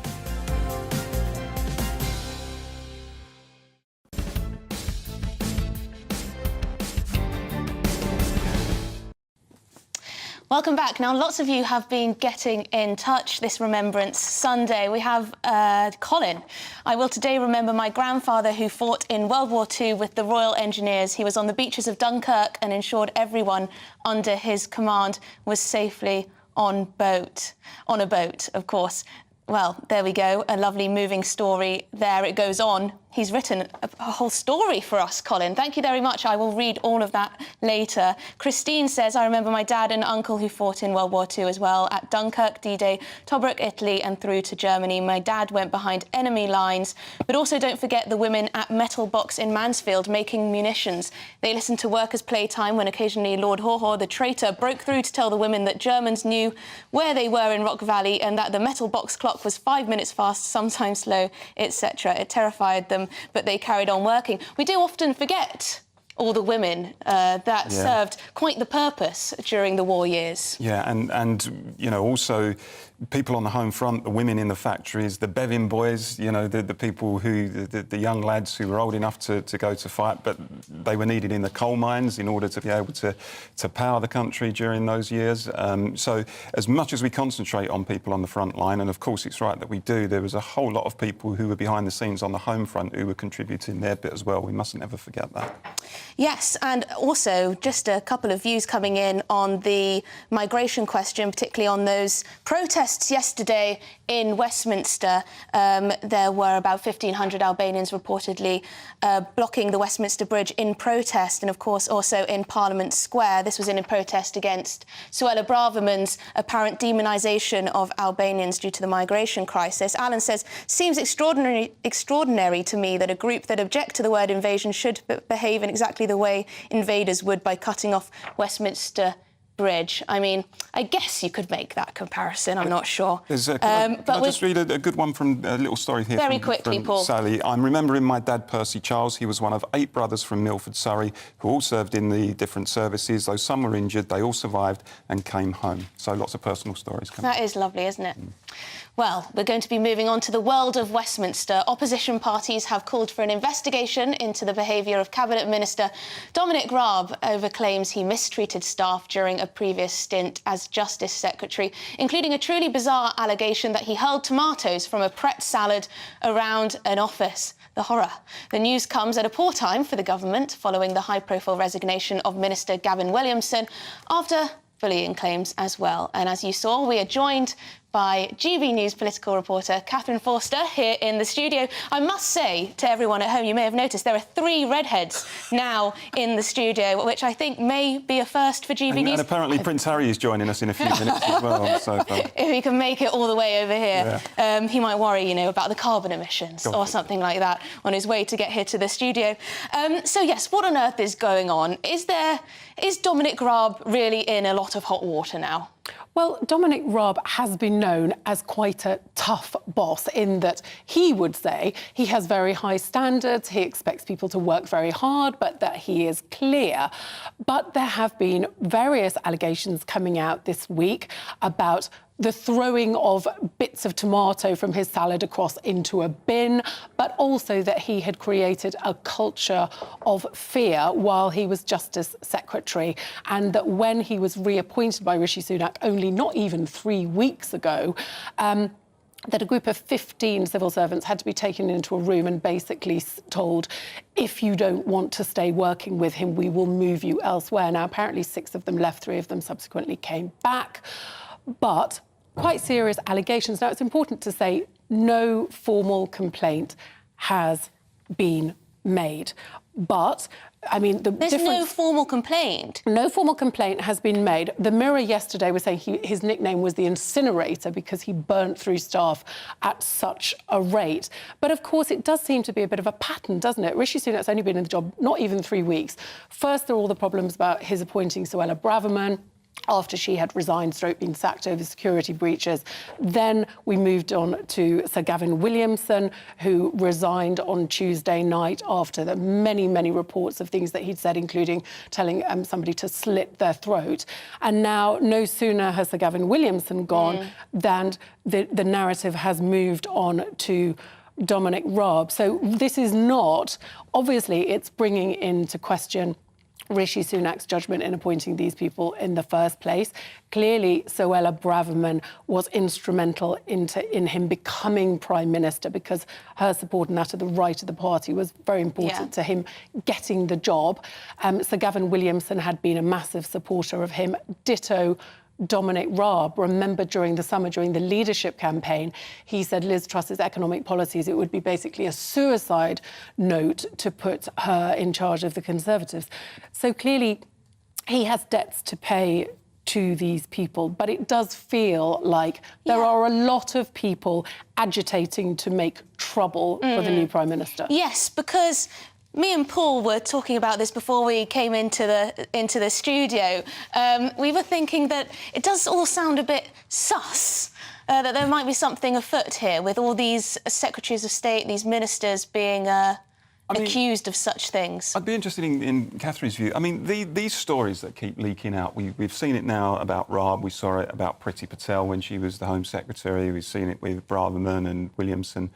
Welcome back. Now, lots of you have been getting in touch this Remembrance Sunday. We have Colin. I will today remember my grandfather who fought in World War II with the Royal Engineers. He was on the beaches of Dunkirk and ensured everyone under his command was safely on a boat, of course. Well, there we go, a lovely moving story there. It goes on. He's written a whole story for us, Colin. Thank you very much. I will read all of that later. Christine says, I remember my dad and uncle who fought in World War II as well, at Dunkirk, D-Day, Tobruk, Italy, and through to Germany. My dad went behind enemy lines, but also don't forget the women at Metal Box in Mansfield making munitions. They listened to workers' playtime when occasionally Lord Haw, the traitor, broke through to tell the women that Germans knew where they were in Rock Valley and that the Metal Box clock was 5 minutes fast, sometimes slow, etc. It terrified them, but they carried on working. We do often forget all the women that served quite the purpose during the war years. Yeah, and you know, also people on the home front, the women in the factories, the Bevin boys, you know, the people who, the young lads who were old enough to go to fight, but they were needed in the coal mines in order to be able to power the country during those years. So as much as we concentrate on people on the front line, and of course it's right that we do, there was a whole lot of people who were behind the scenes on the home front who were contributing their bit as well. We mustn't ever forget that. Yes, and also just a couple of views coming in on the migration question, particularly on those protests yesterday in Westminster. There were about 1,500 Albanians reportedly blocking the Westminster Bridge in protest, and of course also in Parliament Square. This was in protest against Suella Braverman's apparent demonisation of Albanians due to the migration crisis. Alan says, seems extraordinary to me that a group that object to the word invasion should behave in exactly the way invaders would by cutting off Westminster Bridge. I mean, I guess you could make that comparison. I'm not sure. Can I just read a good one from a little story here? Very quickly, from Paul. Sally. I'm remembering my dad, Percy Charles. He was one of 8 brothers from Milford, Surrey, who all served in the different services. Though some were injured, they all survived and came home. So lots of personal stories coming. That is lovely, isn't it? Well, we're going to be moving on to the world of Westminster. Opposition parties have called for an investigation into the behaviour of Cabinet Minister Dominic Raab over claims he mistreated staff during a previous stint as Justice Secretary, including a truly bizarre allegation that he hurled tomatoes from a Pret salad around an office. The horror. The news comes at a poor time for the government, following the high-profile resignation of Minister Gavin Williamson after bullying claims as well. And as you saw, we are joined by GB News political reporter Catherine Forster here in the studio. I must say to everyone at home, you may have noticed there are 3 redheads now in the studio, which I think may be a first for GB News. And apparently Prince Harry is joining us in a few minutes as well. So, if he can make it all the way over here, he might worry, you know, about the carbon emissions or something like that on his way to get here to the studio. So yes, what on earth is going on? Is Dominic Raab really in a lot of hot water now? Well, Dominic Raab has been known as quite a tough boss in that he would say he has very high standards, he expects people to work very hard, but that he is clear. But there have been various allegations coming out this week about the throwing of bits of tomato from his salad across into a bin, but also that he had created a culture of fear while he was Justice Secretary, and that when he was reappointed by Rishi Sunak only not even 3 weeks ago, that a group of 15 civil servants had to be taken into a room and basically told, if you don't want to stay working with him, we will move you elsewhere. Now, apparently 6 of them left, 3 of them subsequently came back. But quite serious allegations. Now, it's important to say no formal complaint has been made. But, I mean, There's no formal complaint? No formal complaint has been made. The Mirror yesterday was saying his nickname was the Incinerator because he burnt through staff at such a rate. But, of course, it does seem to be a bit of a pattern, doesn't it? Rishi Sunak's only been in the job not even 3 weeks. First, there are all the problems about his appointing Suella Braverman after she had resigned, been sacked over security breaches. Then we moved on to Sir Gavin Williamson, who resigned on Tuesday night after the many, many reports of things that he'd said, including telling somebody to slit their throat. And now, no sooner has Sir Gavin Williamson gone than the narrative has moved on to Dominic Raab. So this is not, obviously, it's bringing into question Rishi Sunak's judgment in appointing these people in the first place. Clearly, Suella Braverman was instrumental in him becoming Prime Minister because her support and that of the right of the party was very important to him getting the job. Sir Gavin Williamson had been a massive supporter of him. Ditto Dominic Raab. Remember, during the summer, during the leadership campaign, he said Liz Truss's economic policies, it would be basically a suicide note to put her in charge of the Conservatives. So clearly, he has debts to pay to these people, but it does feel like there are a lot of people agitating to make trouble for the new Prime Minister. Yes, because me and Paul were talking about this before we came into the studio. We were thinking that it does all sound a bit sus, that there might be something afoot here with all these secretaries of state, these ministers being accused of such things. I'd be interested in Catherine's view. I mean, these stories that keep leaking out, we've seen it now about Raab, we saw it about Priti Patel when she was the Home Secretary, we've seen it with Braverman and Williamson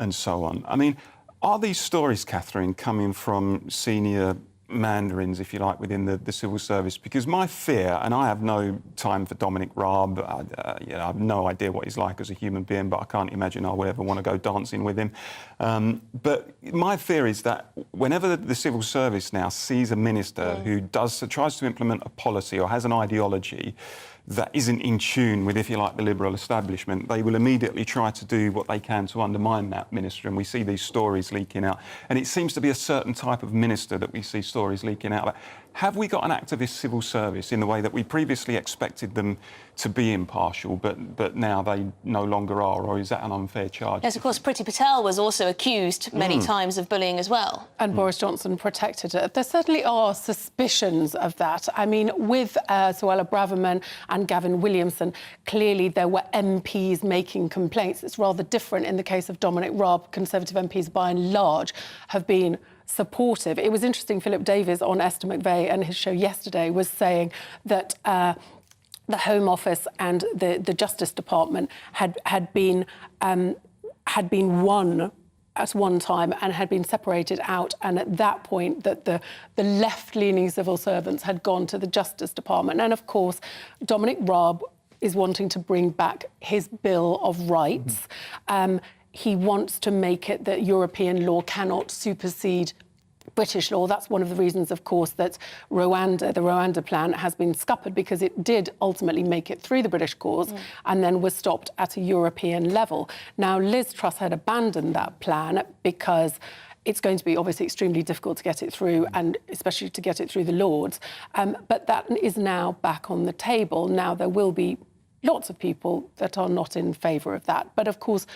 and so on. I mean, are these stories, Catherine, coming from senior mandarins, if you like, within the civil service? Because my fear, and I have no time for Dominic Raab, I have no idea what he's like as a human being, but I can't imagine I would ever want to go dancing with him. But my fear is that whenever the civil service now sees a minister who tries to implement a policy or has an ideology that isn't in tune with, if you like, the Liberal establishment, they will immediately try to do what they can to undermine that minister. And we see these stories leaking out. And it seems to be a certain type of minister that we see stories leaking out about. Have we got an activist civil service in the way that we previously expected them to be impartial, but now they no longer are, or is that an unfair charge? Yes, of course, Priti Patel was also accused many times of bullying as well. And Boris Johnson protected her. There certainly are suspicions of that. I mean, with Suella Braverman and Gavin Williamson, clearly there were MPs making complaints. It's rather different in the case of Dominic Raab. Conservative MPs, by and large, have been supportive. It was interesting, Philip Davies on Esther McVeigh and his show yesterday was saying that the Home Office and the Justice Department had been one at one time and had been separated out, and at that point that the left-leaning civil servants had gone to the Justice Department. And of course, Dominic Raab is wanting to bring back his Bill of Rights. He wants to make it that European law cannot supersede British law. That's one of the reasons, of course, that the Rwanda plan has been scuppered, because it did ultimately make it through the British cause and then was stopped at a European level. Now, Liz Truss had abandoned that plan because it's going to be obviously extremely difficult to get it through, and especially to get it through the Lords. But that is now back on the table. Now, there will be lots of people that are not in favour of that. But, of course,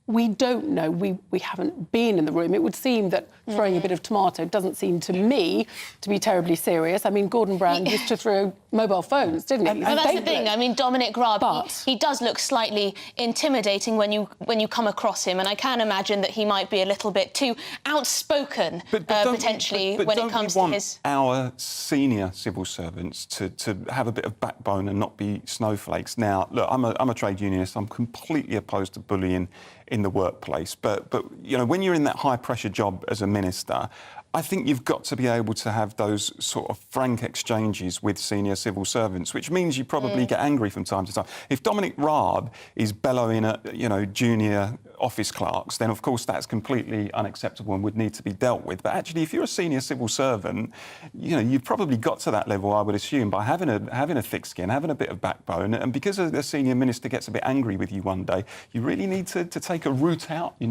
we don't know. We haven't been in the room. It would seem that throwing a bit of tomato doesn't seem to me to be terribly serious. I mean, Gordon Brown used to throw mobile phones, didn't he? Well, that's the thing. I mean, Dominic Raab, he does look slightly intimidating when you come across him, and I can imagine that he might be a little bit too outspoken, potentially, when it comes to his... our senior civil servants to have a bit of backbone and not be snowflakes. Now, look, I'm a trade unionist. I'm completely opposed to bullying in the workplace, but you know, when you're in that high-pressure job as a minister, I think you've got to be able to have those sort of frank exchanges with senior civil servants, which means you probably get angry from time to time. If Dominic Raab is bellowing at, you know, junior office clerks, then of course that's completely unacceptable and would need to be dealt with. But actually, if you're a senior civil servant, you know, you've probably got to that level, I would assume, by having a thick skin, having a bit of backbone, and because the senior minister gets a bit angry with you one day, you really need to take a route out. You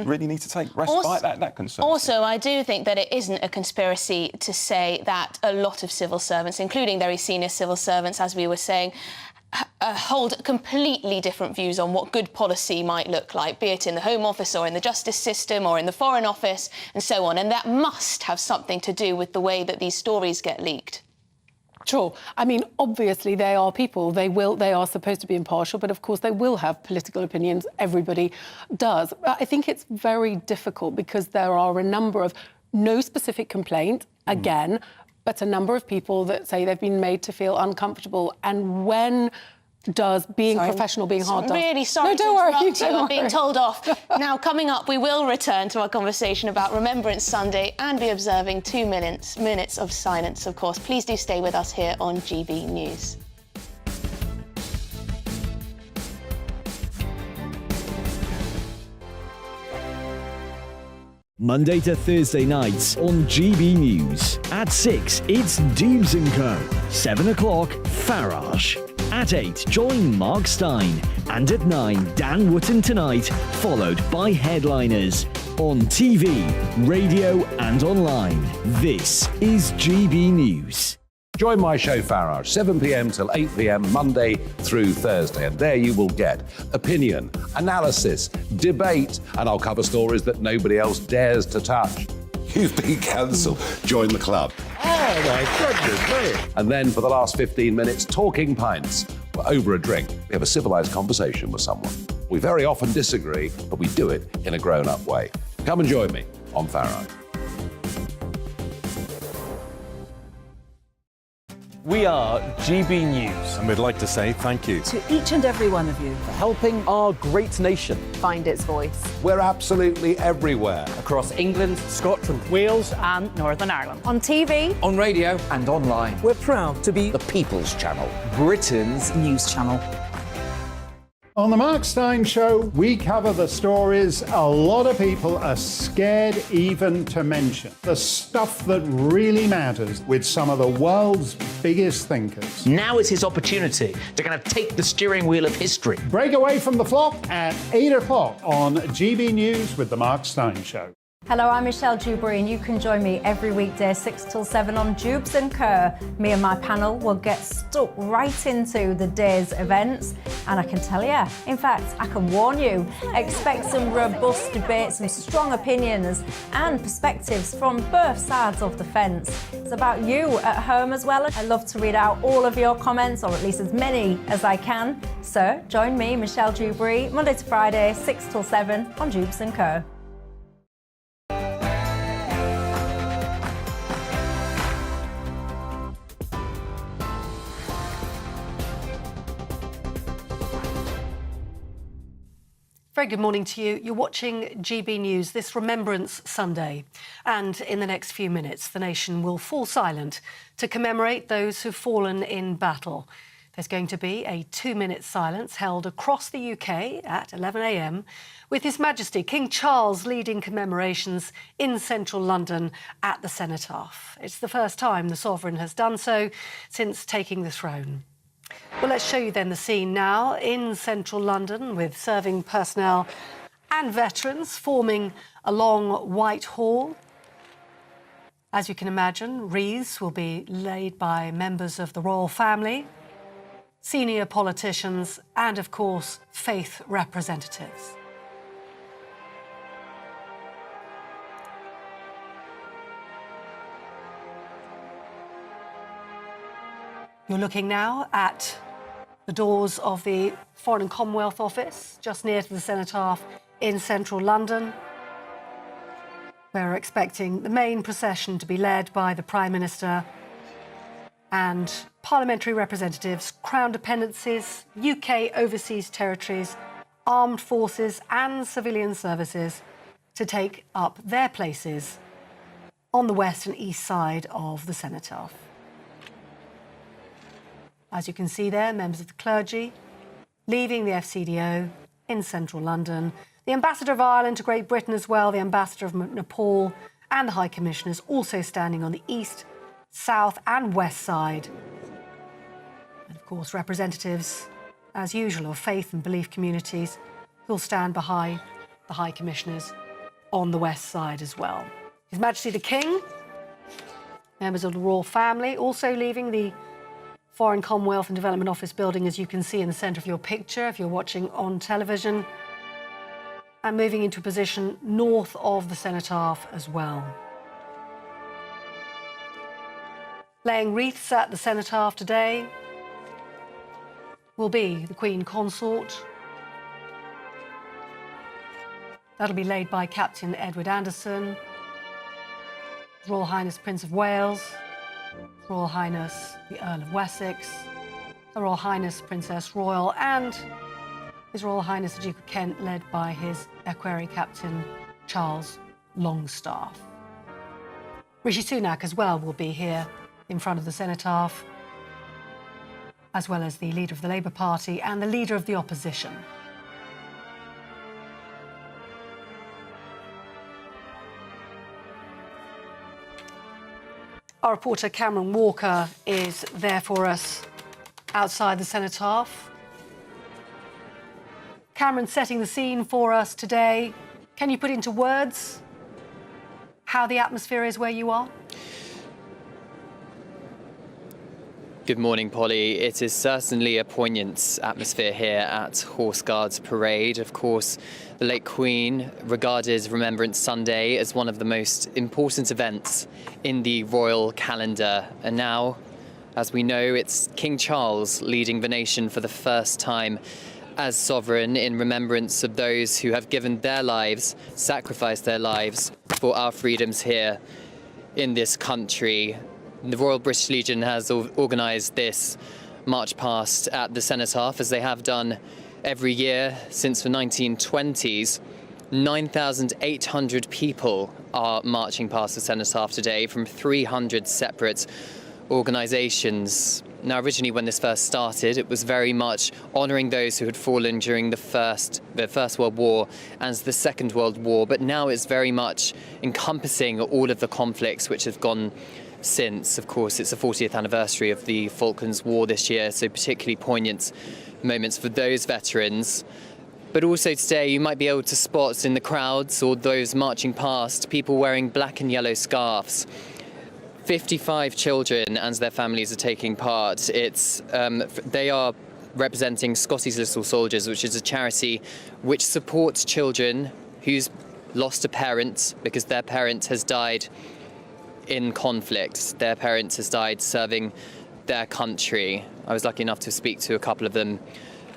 really need to take respite that concern. Also, I do think that it isn't a conspiracy to say that a lot of civil servants, including very senior civil servants, as we were saying, hold completely different views on what good policy might look like, be it in the Home Office or in the justice system or in the Foreign Office and so on. And that must have something to do with the way that these stories get leaked. Sure. I mean, obviously, they are people. They are supposed to be impartial, but of course they will have political opinions. Everybody does. I think it's very difficult because there are a number of no specific complaint, again, but a number of people that say they've been made to feel uncomfortable. And when does being professional, being hard done? Really sorry to interrupt you. I'm being told off. Now, coming up, we will return to our conversation about Remembrance Sunday and be observing 2 minutes of silence, of course. Please do stay with us here on GB News. Monday to Thursday nights on GB News. At 6, it's Deems & Co. 7 o'clock, Farage. At 8, join Mark Steyn. And at 9, Dan Wootton Tonight, followed by Headliners. On TV, radio and online, this is GB News. Join my show Farage, 7 p.m. till 8 p.m. Monday through Thursday, and there you will get opinion, analysis, debate, and I'll cover stories that nobody else dares to touch. You've been cancelled. Join the club. Oh my goodness me. And then for the last 15 minutes, Talking Pints. We're over a drink. We have a civilised conversation with someone. We very often disagree, but we do it in a grown-up way. Come and join me on Farage. We are GB News. And we'd like to say thank you To each and every one of you. For helping our great nation. Find its voice. We're absolutely everywhere. Across England, Scotland, Wales and Northern Ireland. On TV. On radio. and online. We're proud to be The People's Channel. Britain's News channel. On the Mark Steyn Show, we cover the stories a lot of people are scared even to mention. The stuff that really matters with some of the world's biggest thinkers. Now is his opportunity to kind of take the steering wheel of history. Break away from the flock at 8 o'clock on GB News with the Mark Steyn Show. Hello, I'm Michelle Dewberry, and you can join me every weekday 6 till 7 on Jubes and Kerr. Me and my panel will get stuck right into the day's events, and I can tell you, in fact, I can warn you, expect some robust debates, some strong opinions and perspectives from both sides of the fence. It's about you at home as well. I love to read out all of your comments, or at least as many as I can. So join me, Michelle Dewberry, Monday to Friday, 6 till 7 on Jubes and Kerr. Very good morning to you. You're watching GB News this Remembrance Sunday. And in the next few minutes, the nation will fall silent to commemorate those who've fallen in battle. There's going to be a 2-minute silence held across the UK at 11 a.m. with His Majesty King Charles leading commemorations in central London at the Cenotaph. It's the first time the Sovereign has done so since taking the throne. Well, let's show you then the scene now in central London with serving personnel and veterans forming along Whitehall. As you can imagine, wreaths will be laid by members of the royal family, senior politicians and, of course, faith representatives. You're looking now at the doors of the Foreign and Commonwealth Office, just near to the Cenotaph in central London. We're expecting the main procession to be led by the Prime Minister and parliamentary representatives, Crown dependencies, UK overseas territories, armed forces and civilian services to take up their places on the west and east side of the Cenotaph. As you can see there, members of the clergy leaving the FCDO in central London. The Ambassador of Ireland to Great Britain as well, the Ambassador of Nepal and the High Commissioners also standing on the east, south and west side. And of course, representatives, as usual, of faith and belief communities who'll stand behind the High Commissioners on the west side as well. His Majesty the King, members of the royal family also leaving the Foreign, Commonwealth and Development Office building, as you can see in the centre of your picture if you're watching on television, and moving into a position north of the Cenotaph as well. Laying wreaths at the Cenotaph today will be the Queen Consort. That'll be laid by Captain Edward Anderson, His Royal Highness Prince of Wales, His Royal Highness the Earl of Wessex, Her Royal Highness Princess Royal, and His Royal Highness the Duke of Kent, led by his equerry Captain Charles Longstaff. Rishi Sunak as well will be here in front of the Cenotaph, as well as the leader of the Labour Party and the leader of the opposition. Our reporter Cameron Walker is there for us outside the cenotaph. Cameron setting the scene for us today. Can you put into words how the atmosphere is where you are? Good morning, Polly. It is certainly a poignant atmosphere here at Horse Guards Parade. Of course, the late Queen regarded Remembrance Sunday as one of the most important events in the royal calendar. And now, as we know, it's King Charles leading the nation for the first time as sovereign in remembrance of those who have given their lives, sacrificed their lives for our freedoms here in this country. The Royal British Legion has organised this march past at the cenotaph, as they have done every year since the 1920s. 9,800 people are marching past the cenotaph today from 300 separate organisations. Now, originally when this first started, it was very much honouring those who had fallen during the First World War and the Second World War, but now it's very much encompassing all of the conflicts which have gone since. Of course, it's the 40th anniversary of the Falklands War this year, so particularly poignant moments for those veterans. But also today you might be able to spot in the crowds or those marching past people wearing black and yellow scarves. 55 children and their families are taking part. They are representing Scotty's Little Soldiers, which is a charity which supports children who's lost a parent because their parent has died in conflict. Their parent has died serving their country. I was lucky enough to speak to a couple of them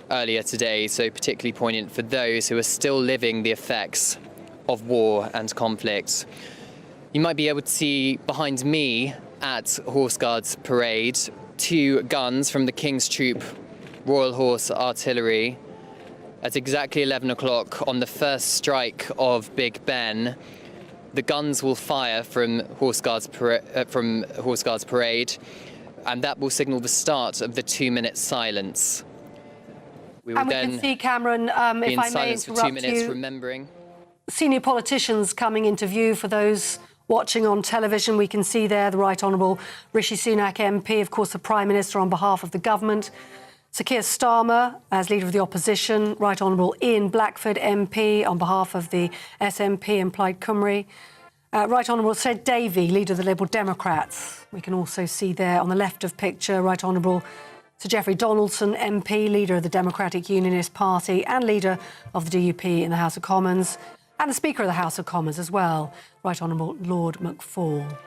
earlier today, so particularly poignant for those who are still living the effects of war and conflict. You might be able to see behind me at Horse Guards Parade 2 guns from the King's Troop Royal Horse Artillery. At exactly 11 o'clock on the first strike of Big Ben, the guns will fire from Horse Guards Parade, and that will signal the start of the 2-minute silence. We can see, Cameron, if I may interrupt for 2 minutes, you, remembering. Senior politicians coming into view for those watching on television. We can see there the Right Honourable Rishi Sunak MP, of course, the Prime Minister on behalf of the government. Sir Keir Starmer as Leader of the Opposition. Right Honourable Ian Blackford MP on behalf of the SNP and Plaid Cymru. Right Honourable Sir Davey, Leader of the Liberal Democrats. We can also see there on the left of picture Right Honourable Sir Geoffrey Donaldson MP, Leader of the Democratic Unionist Party and Leader of the DUP in the House of Commons, and the Speaker of the House of Commons as well, Right Honourable Lord McFall.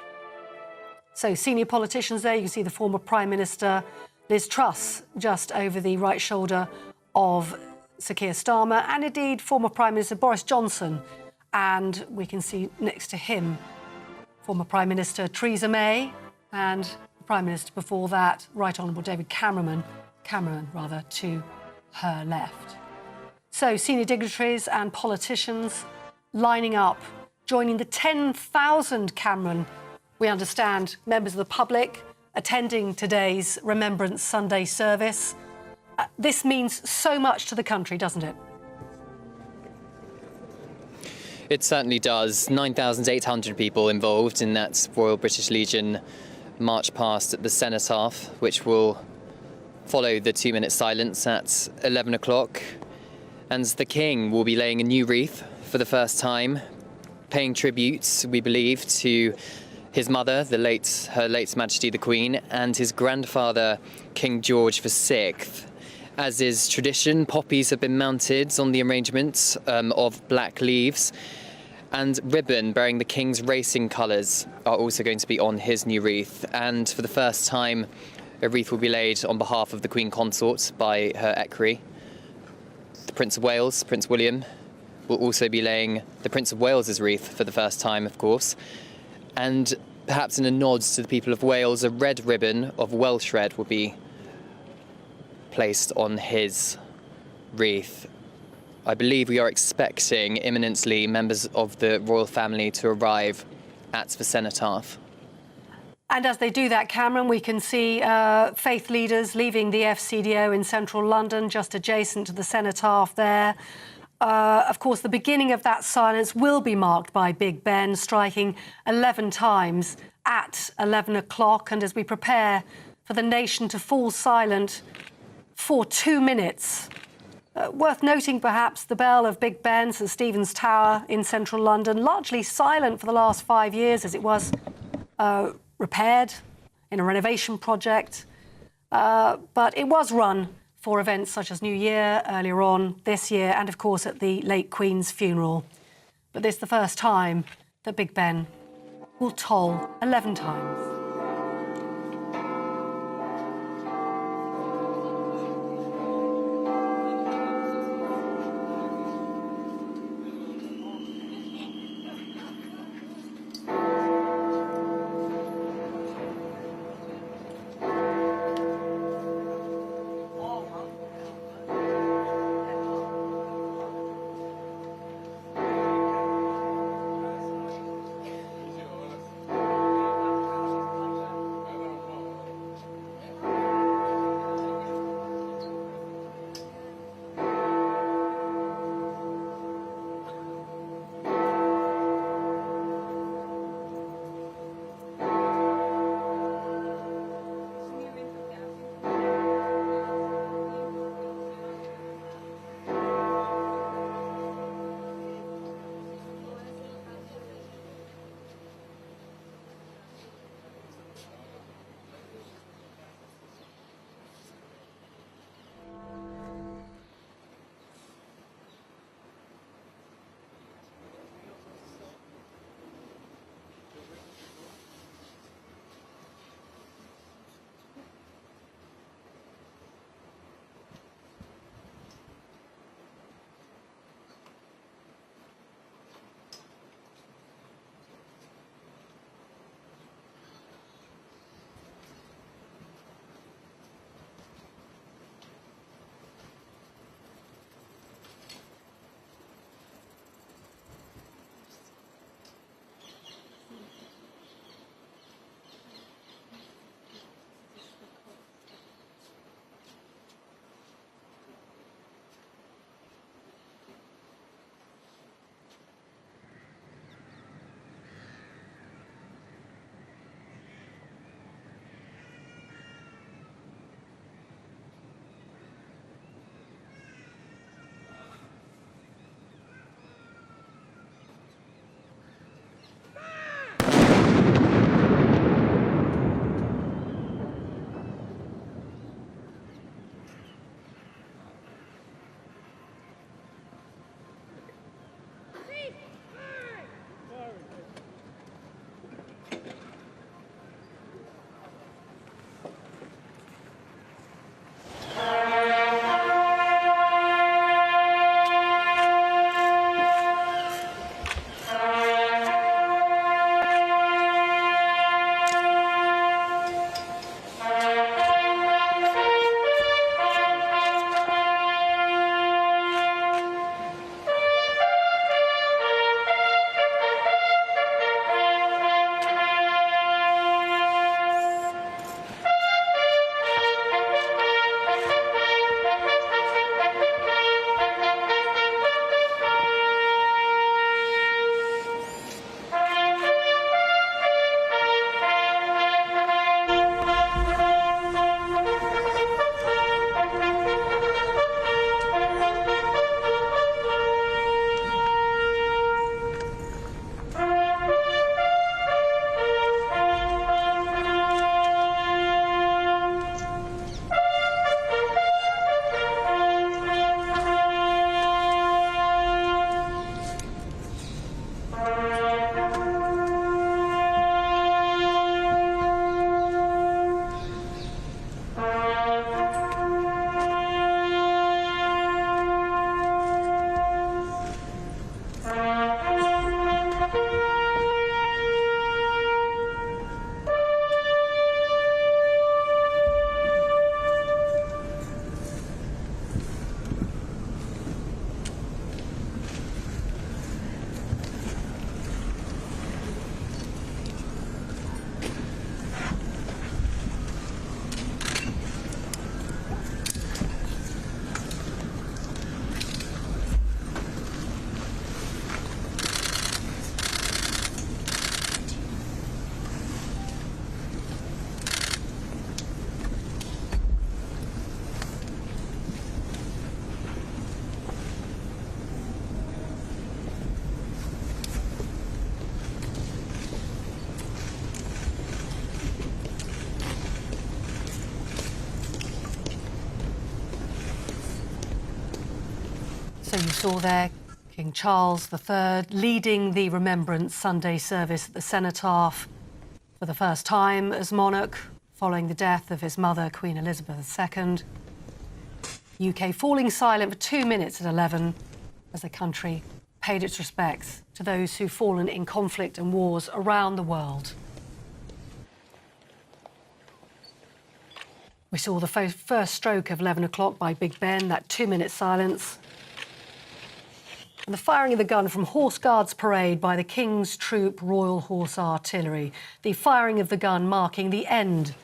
So, senior politicians there. You can see the former Prime Minister Liz Truss just over the right shoulder of Sir Keir Starmer, and indeed former Prime Minister Boris Johnson. And we can see next to him former Prime Minister Theresa May, and the Prime Minister before that, Right Honourable David Cameron, to her left. So, senior dignitaries and politicians lining up, joining the 10,000, Cameron, we understand, members of the public attending today's Remembrance Sunday service. This means so much to the country, doesn't it? It certainly does. 9,800 people involved in that Royal British Legion march past at the cenotaph, which will follow the 2-minute silence at 11 o'clock. And the King will be laying a new wreath for the first time, paying tribute, we believe, to his mother, her late Majesty the Queen, and his grandfather, King George VI. As is tradition, poppies have been mounted on the arrangement of black leaves, and ribbon bearing the King's racing colours are also going to be on his new wreath. And for the first time, a wreath will be laid on behalf of the Queen Consort by her equerry. The Prince of Wales, Prince William, will also be laying the Prince of Wales's wreath for the first time, of course. And perhaps in a nod to the people of Wales, a red ribbon of Welsh red will be placed on his wreath. I believe we are expecting imminently members of the royal family to arrive at the cenotaph. And as they do that, Cameron, we can see faith leaders leaving the FCDO in central London, just adjacent to the cenotaph there. Of course, the beginning of that silence will be marked by Big Ben striking 11 times at 11 o'clock. And as we prepare for the nation to fall silent for 2 minutes. Worth noting, perhaps, the bell of Big Ben, St Stephen's Tower in central London, largely silent for the last 5 years as it was repaired in a renovation project. But it was run for events such as New Year earlier on this year and, of course, at the late Queen's funeral. But this is the first time that Big Ben will toll 11 times. So you saw there King Charles III leading the Remembrance Sunday service at the cenotaph for the first time as monarch, following the death of his mother, Queen Elizabeth II. UK falling silent for 2 minutes at 11 as the country paid its respects to those who've fallen in conflict and wars around the world. We saw the first stroke of 11 o'clock by Big Ben, that 2-minute silence. And the firing of the gun from Horse Guards Parade by the King's Troop Royal Horse Artillery. The firing of the gun marking the end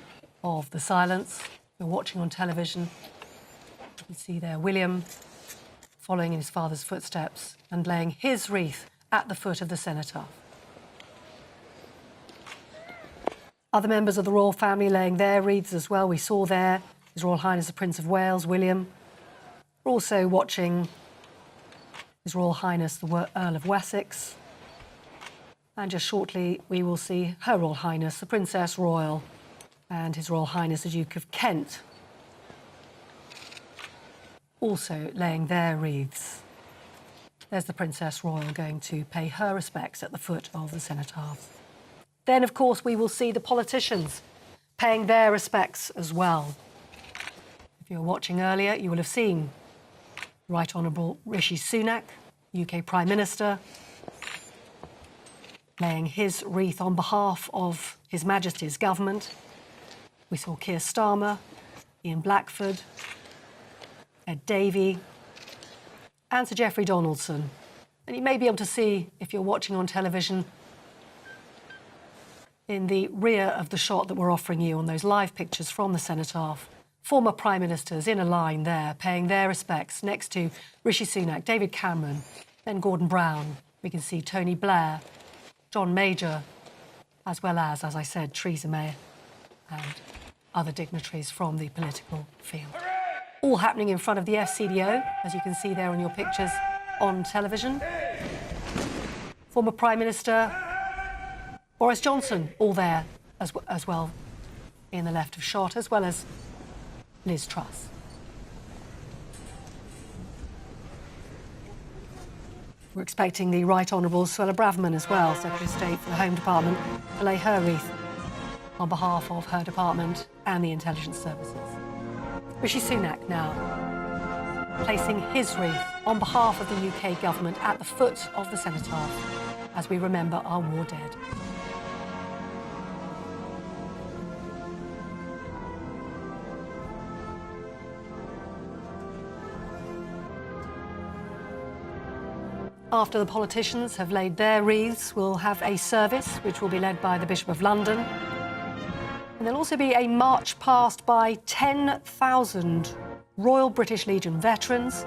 of the silence. You're watching on television. You can see there William following in his father's footsteps and laying his wreath at the foot of the cenotaph. Other members of the royal family laying their wreaths as well. We saw there His Royal Highness the Prince of Wales, William. We're also watching His Royal Highness the Earl of Wessex. And just shortly we will see Her Royal Highness the Princess Royal and His Royal Highness the Duke of Kent also laying their wreaths. There's the Princess Royal going to pay her respects at the foot of the cenotaph. Then, of course, we will see the politicians paying their respects as well. If you were watching earlier, you will have seen Right Honourable Rishi Sunak, UK Prime Minister, laying his wreath on behalf of His Majesty's government. We saw Keir Starmer, Ian Blackford, Ed Davey, and Sir Geoffrey Donaldson. And you may be able to see, if you're watching on television, in the rear of the shot that we're offering you on those live pictures from the cenotaph, former Prime Ministers in a line there, paying their respects next to Rishi Sunak, David Cameron, then Gordon Brown. We can see Tony Blair, John Major, as well as I said, Theresa May and other dignitaries from the political field. All happening in front of the FCDO, as you can see there on your pictures on television. Former Prime Minister Boris Johnson, all there as well in the left of shot, as well as Liz Truss. We're expecting the Right Honourable Suella Braverman as well, Secretary of State for the Home Department, to lay her wreath on behalf of her department and the intelligence services. Rishi Sunak now placing his wreath on behalf of the UK government at the foot of the cenotaph as we remember our war dead. After the politicians have laid their wreaths, we'll have a service which will be led by the Bishop of London. And there'll also be a march past by 10,000 Royal British Legion veterans,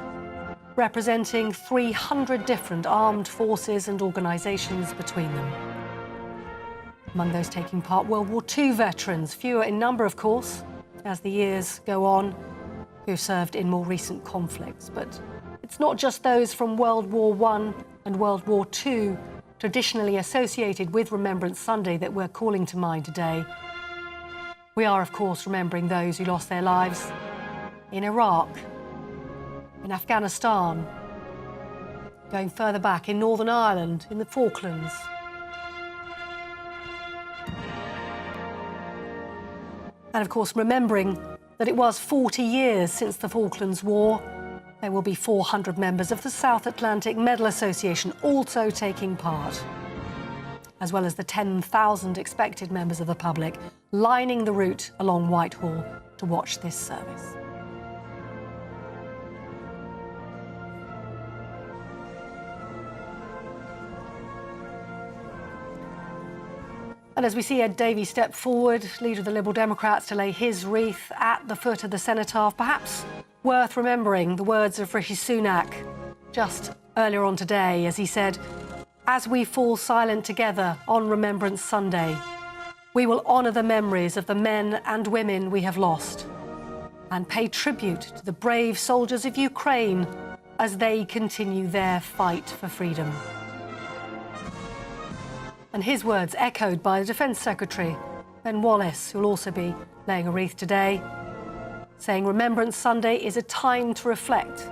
representing 300 different armed forces and organisations between them. Among those taking part, World War II veterans, fewer in number, of course, as the years go on, who've served in more recent conflicts. But it's not just those from World War I and World War II, traditionally associated with Remembrance Sunday, that we're calling to mind today. We are, of course, remembering those who lost their lives in Iraq, in Afghanistan, going further back in Northern Ireland, in the Falklands. And, of course, remembering that it was 40 years since the Falklands War. There will be 400 members of the South Atlantic Medal Association also taking part, as well as the 10,000 expected members of the public lining the route along Whitehall to watch this service. And as we see Ed Davey step forward, leader of the Liberal Democrats, to lay his wreath at the foot of the cenotaph, perhaps worth remembering the words of Rishi Sunak just earlier on today, as he said, "As we fall silent together on Remembrance Sunday, we will honour the memories of the men and women we have lost and pay tribute to the brave soldiers of Ukraine as they continue their fight for freedom." And his words echoed by the Defence Secretary, Ben Wallace, who will also be laying a wreath today, saying Remembrance Sunday is a time to reflect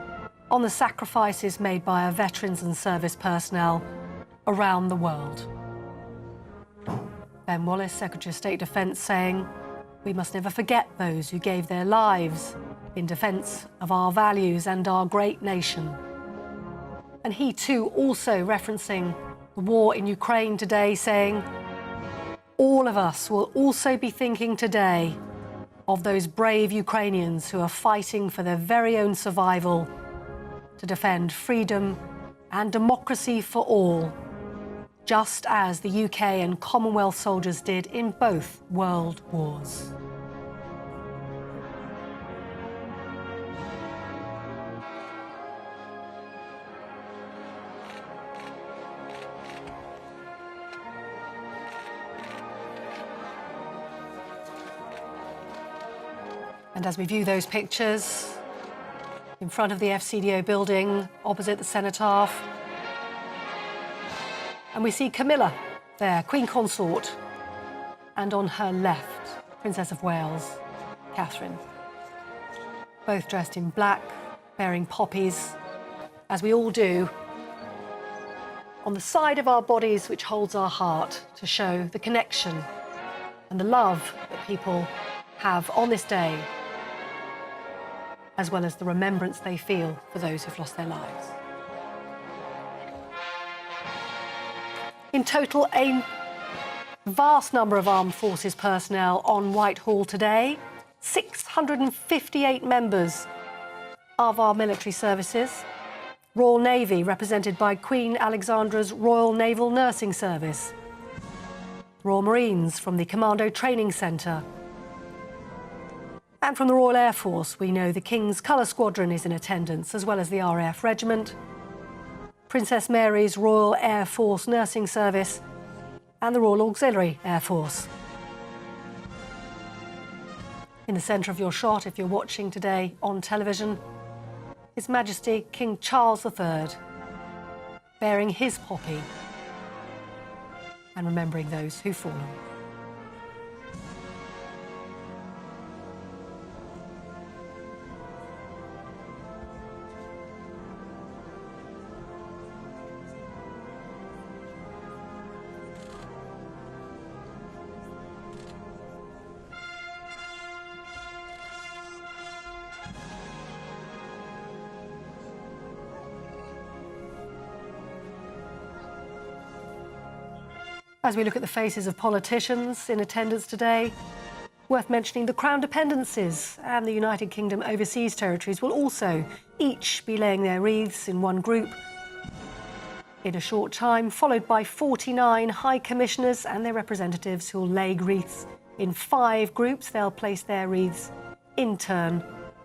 on the sacrifices made by our veterans and service personnel around the world. Ben Wallace, Secretary of State Defence, saying, "We must never forget those who gave their lives in defence of our values and our great nation." And he too also referencing the war in Ukraine today, saying, "All of us will also be thinking today of those brave Ukrainians who are fighting for their very own survival to defend freedom and democracy for all, just as the UK and Commonwealth soldiers did in both world wars." And as we view those pictures in front of the FCDO building opposite the cenotaph, and we see Camilla there, Queen Consort, and on her left, Princess of Wales, Catherine. Both dressed in black, bearing poppies, as we all do, on the side of our bodies which holds our heart to show the connection and the love that people have on this day, as well as the remembrance they feel for those who've lost their lives. In total, a vast number of armed forces personnel on Whitehall today, 658 members of our military services, Royal Navy represented by Queen Alexandra's Royal Naval Nursing Service, Royal Marines from the Commando Training Centre, and from the Royal Air Force, we know the King's Colour Squadron is in attendance, as well as the RAF Regiment, Princess Mary's Royal Air Force Nursing Service, and the Royal Auxiliary Air Force. In the centre of your shot, if you're watching today on television, His Majesty King Charles III, bearing his poppy and remembering those who've fallen. As we look at the faces of politicians in attendance today, worth mentioning the Crown Dependencies and the United Kingdom Overseas Territories will also each be laying their wreaths in one group in a short time, followed by 49 High Commissioners and their representatives who will lay wreaths in 5 groups. They'll place their wreaths in turn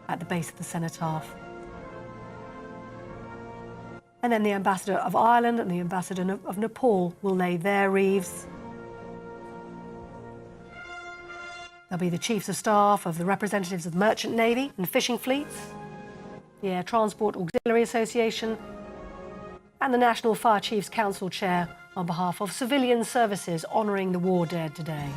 at the base of the cenotaph. And then the Ambassador of Ireland and the Ambassador of Nepal will lay their wreaths. There'll be the Chiefs of Staff of the representatives of the Merchant Navy and Fishing Fleets, the Air Transport Auxiliary Association, and the National Fire Chiefs Council Chair on behalf of civilian services honouring the war dead today.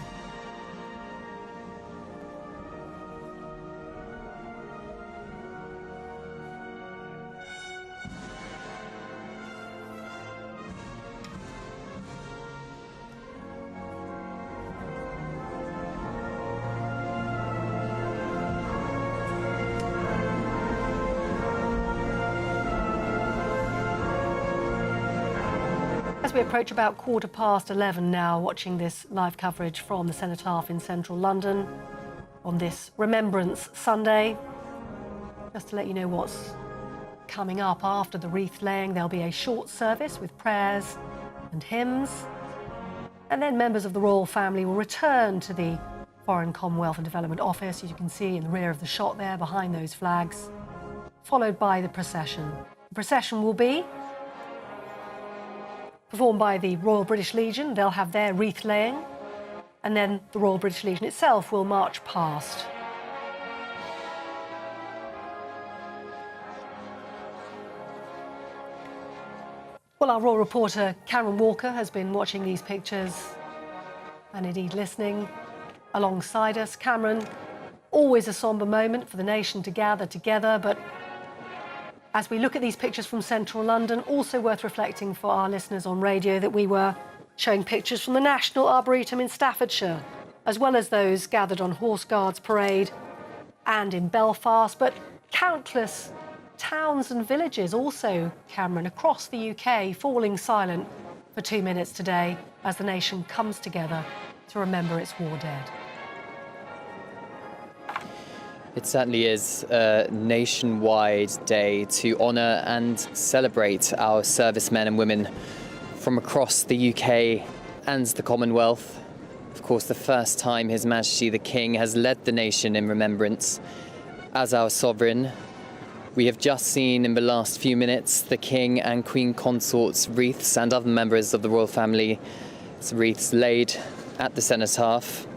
We approach about 11:15 now, watching this live coverage from the Cenotaph in central London on this Remembrance Sunday. Just to let you know what's coming up after the wreath laying, there'll be a short service with prayers and hymns, and then members of the royal family will return to the Foreign, Commonwealth and Development Office, as you can see in the rear of the shot there behind those flags, followed by the procession. The procession will be performed by the Royal British Legion. They'll have their wreath laying, and then the Royal British Legion itself will march past. Well, our royal reporter Karen Walker has been watching these pictures and indeed listening alongside us. Cameron, always a sombre moment for the nation to gather together, but As we look at these pictures from central London, also worth reflecting for our listeners on radio that we were showing pictures from the National Arboretum in Staffordshire, as well as those gathered on Horse Guards Parade and in Belfast, but countless towns and villages also, Cameron, across the UK, falling silent for 2 minutes today as the nation comes together to remember its war dead. It certainly is a nationwide day to honour and celebrate our servicemen and women from across the UK and the Commonwealth. Of course, the first time His Majesty the King has led the nation in remembrance as our sovereign. We have just seen in the last few minutes the King and Queen Consort's wreaths and other members of the royal family wreaths laid at the cenotaph.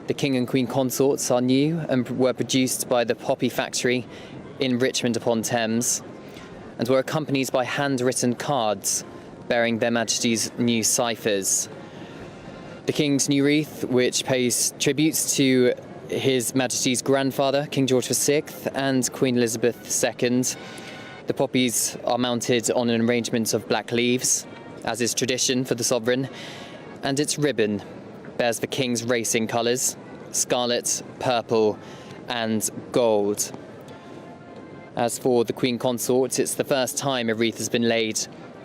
The King and Queen Consorts are new and were produced by the Poppy Factory in Richmond upon Thames and were accompanied by handwritten cards bearing Their Majesty's new ciphers. The King's new wreath, which pays tributes to His Majesty's grandfather, King George VI, and Queen Elizabeth II. The poppies are mounted on an arrangement of black leaves, as is tradition for the sovereign, and its ribbon bears the King's racing colours, scarlet, purple and gold. As for the Queen Consort, it's the first time a wreath has been laid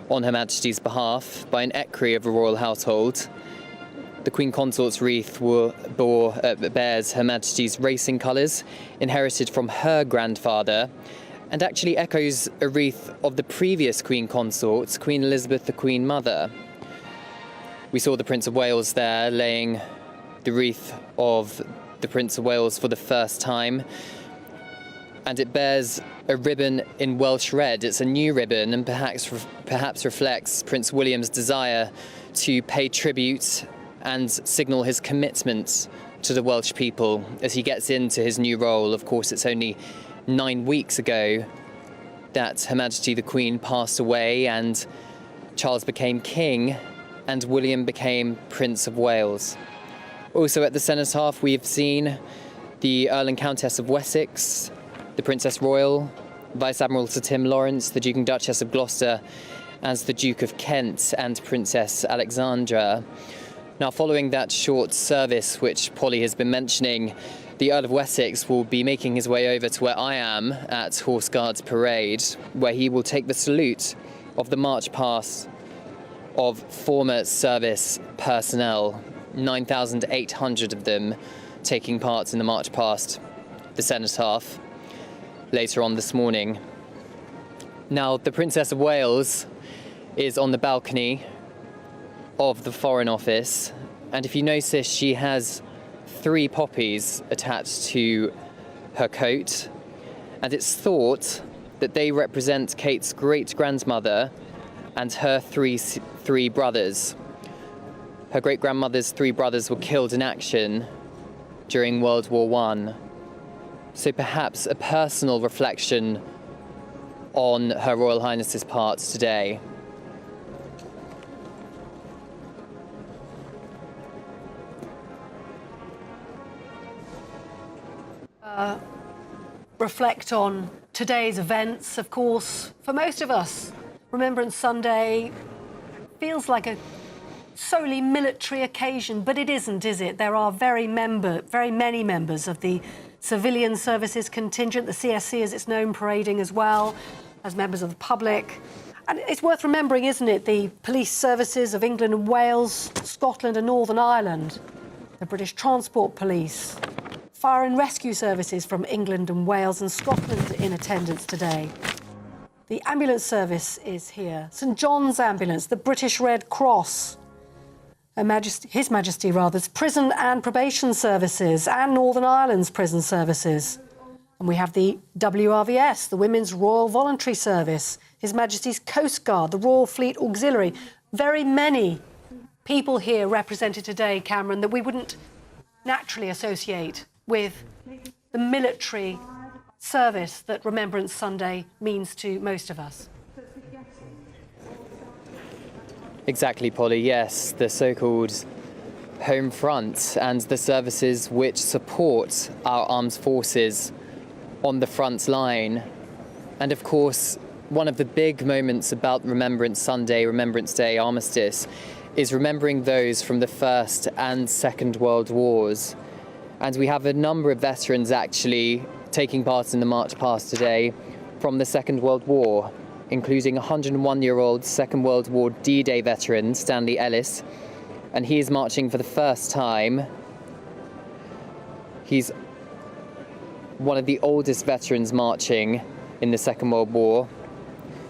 on Her Majesty's behalf by an equerry of the royal household. The Queen Consort's wreath bears Her Majesty's racing colours, inherited from her grandfather, and actually echoes a wreath of the previous Queen Consort, Queen Elizabeth, the Queen Mother. We saw the Prince of Wales there laying the wreath of the Prince of Wales for the first time, and it bears a ribbon in Welsh red. It's a new ribbon and perhaps reflects Prince William's desire to pay tribute and signal his commitment to the Welsh people as he gets into his new role. Of course, it's only 9 weeks ago that Her Majesty the Queen passed away and Charles became king and William became Prince of Wales. Also at the cenotaph we've seen the Earl and Countess of Wessex, the Princess Royal, Vice Admiral Sir Tim Lawrence, the Duke and Duchess of Gloucester, and the Duke of Kent and Princess Alexandra. Now, following that short service which Polly has been mentioning, the Earl of Wessex will be making his way over to where I am at Horse Guards Parade, where he will take the salute of the march past of former service personnel, 9,800 of them taking part in the march past the cenotaph later on this morning. Now, the Princess of Wales is on the balcony of the Foreign Office, and if you notice, she has 3 poppies attached to her coat, and it's thought that they represent Kate's great-grandmother and her three brothers. Her great-grandmother's 3 brothers were killed in action during World War I. So perhaps a personal reflection on Her Royal Highness's part today. Reflect on today's events, of course. For most of us, Remembrance Sunday feels like a solely military occasion, but it isn't, is it? There are very many members of the civilian services contingent, the CSC as it's known, parading as well, as members of the public. And it's worth remembering, isn't it, the police services of England and Wales, Scotland and Northern Ireland, the British Transport Police, fire and rescue services from England and Wales and Scotland in attendance today. The ambulance service is here. St John's Ambulance, the British Red Cross, His Majesty's prison and probation services and Northern Ireland's prison services. And we have the WRVS, the Women's Royal Voluntary Service, His Majesty's Coast Guard, the Royal Fleet Auxiliary. Very many people here represented today, Cameron, that we wouldn't naturally associate with the military service that Remembrance Sunday means to most of us. Exactly, Polly, yes, the so-called home front and the services which support our armed forces on the front line. And of course, one of the big moments about Remembrance Sunday, Remembrance Day, Armistice, is remembering those from the First and Second World Wars. And we have a number of veterans actually taking part in the march past today from the Second World War, including 101-year-old Second World War D-Day veteran Stanley Ellis, and he is marching for the first time. He's one of the oldest veterans marching in the Second World War.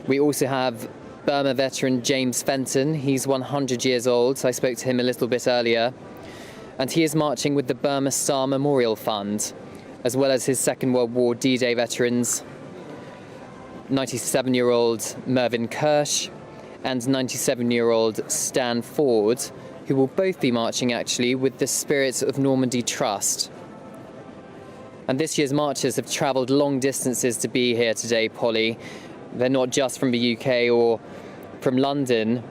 We also have Burma veteran James Fenton. He's 100 years old, so I spoke to him a little bit earlier. And he is marching with the Burma Star Memorial Fund, as well as his Second World War D-Day veterans, 97-year-old Mervyn Kirsch and 97-year-old Stan Ford, who will both be marching actually with the Spirit of Normandy Trust. And this year's marchers have travelled long distances to be here today, Polly. They're not just from the UK or from London,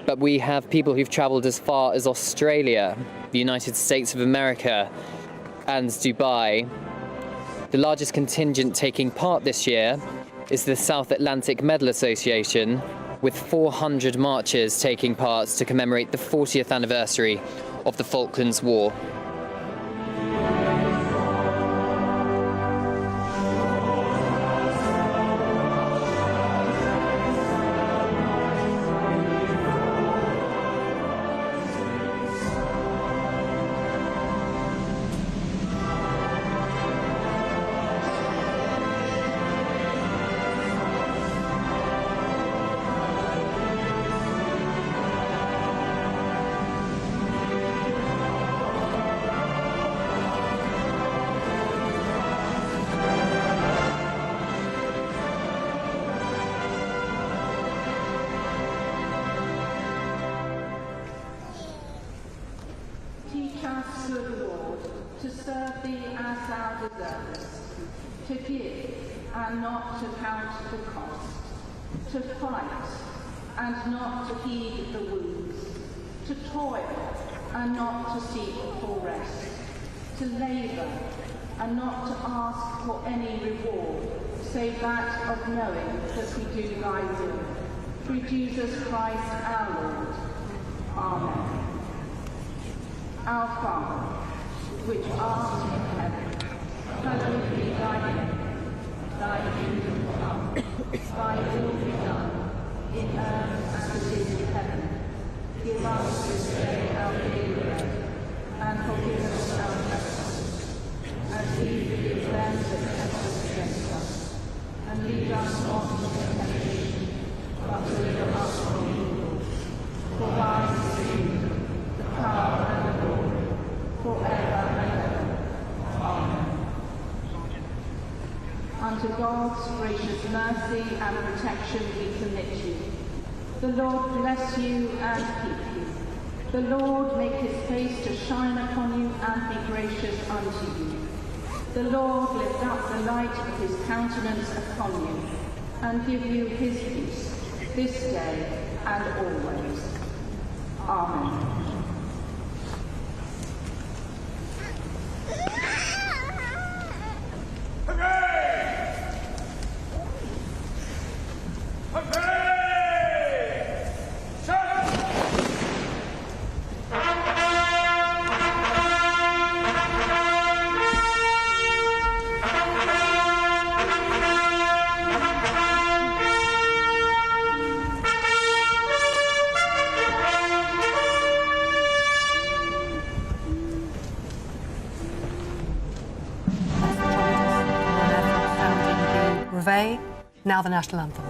but we have people who've travelled as far as Australia, the United States of America, and Dubai. The largest contingent taking part this year is the South Atlantic Medal Association, with 400 marchers taking part to commemorate the 40th anniversary of the Falklands War. To give and not to count the cost, to fight and not to heed the wounds, to toil and not to seek for rest, to labour and not to ask for any reward, save that of knowing that we do thy will. Through Jesus Christ our Lord. Amen. Our Father, which art in heaven, hallowed be thy name. Thy kingdom come, thy will be done, in earth as it is in heaven. Give us this day our daily bread, and forgive us our trespasses, as we forgive them that trespass against us. And lead us not into temptation, but deliver us from evil. For thine is the kingdom, the power, and the glory, forever and ever. Amen. Unto God's gracious mercy and protection we commit you. The Lord bless you and keep you. The Lord make his face to shine upon you and be gracious unto you. The Lord lift up the light of his countenance upon you and give you his peace, this day and always. Amen. Now the national anthem.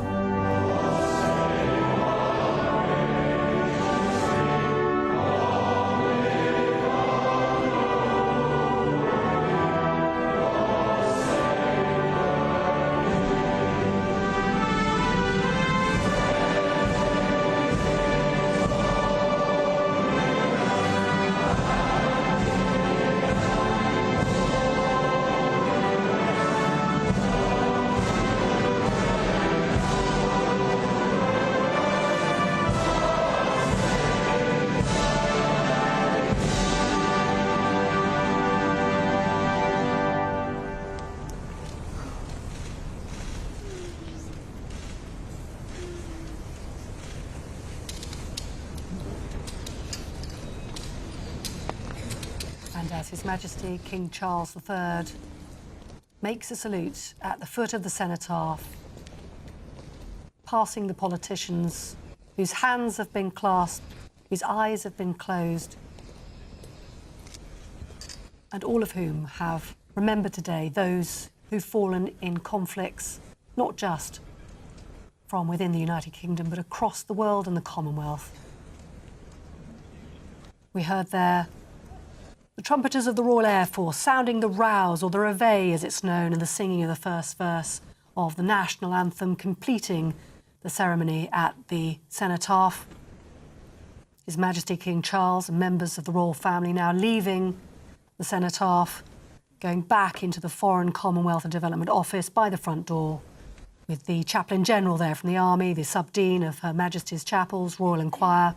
as His Majesty King Charles III makes a salute at the foot of the cenotaph, passing the politicians whose hands have been clasped, whose eyes have been closed, and all of whom have remembered today those who've fallen in conflicts, not just from within the United Kingdom, but across the world and the Commonwealth. We heard there the trumpeters of the Royal Air Force sounding the rouse, or the reveille as it's known, and the singing of the first verse of the national anthem, completing the ceremony at the cenotaph. His Majesty King Charles and members of the royal family now leaving the cenotaph, going back into the Foreign, Commonwealth and Development Office by the front door, with the Chaplain General there from the Army, the Sub-Dean of Her Majesty's Chapels, Royal and Choir,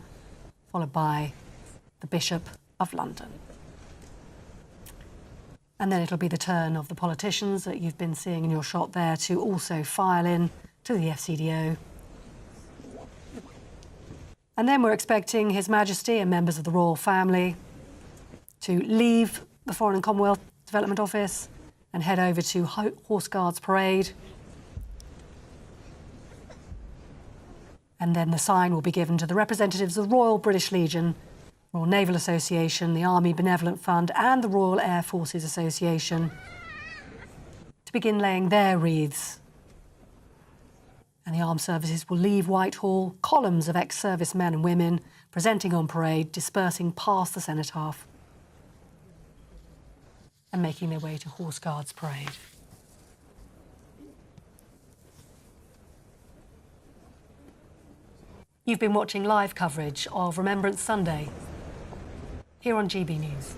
followed by the Bishop of London. And then it'll be the turn of the politicians that you've been seeing in your shot there to also file in to the FCDO. And then we're expecting His Majesty and members of the royal family to leave the Foreign and Commonwealth Development Office and head over to Horse Guards Parade. And then the sign will be given to the representatives of the Royal British Legion, Royal Naval Association, the Army Benevolent Fund and the Royal Air Forces Association to begin laying their wreaths. And the armed services will leave Whitehall, columns of ex-service men and women presenting on parade, dispersing past the cenotaph and making their way to Horse Guards Parade. You've been watching live coverage of Remembrance Sunday here on GB News.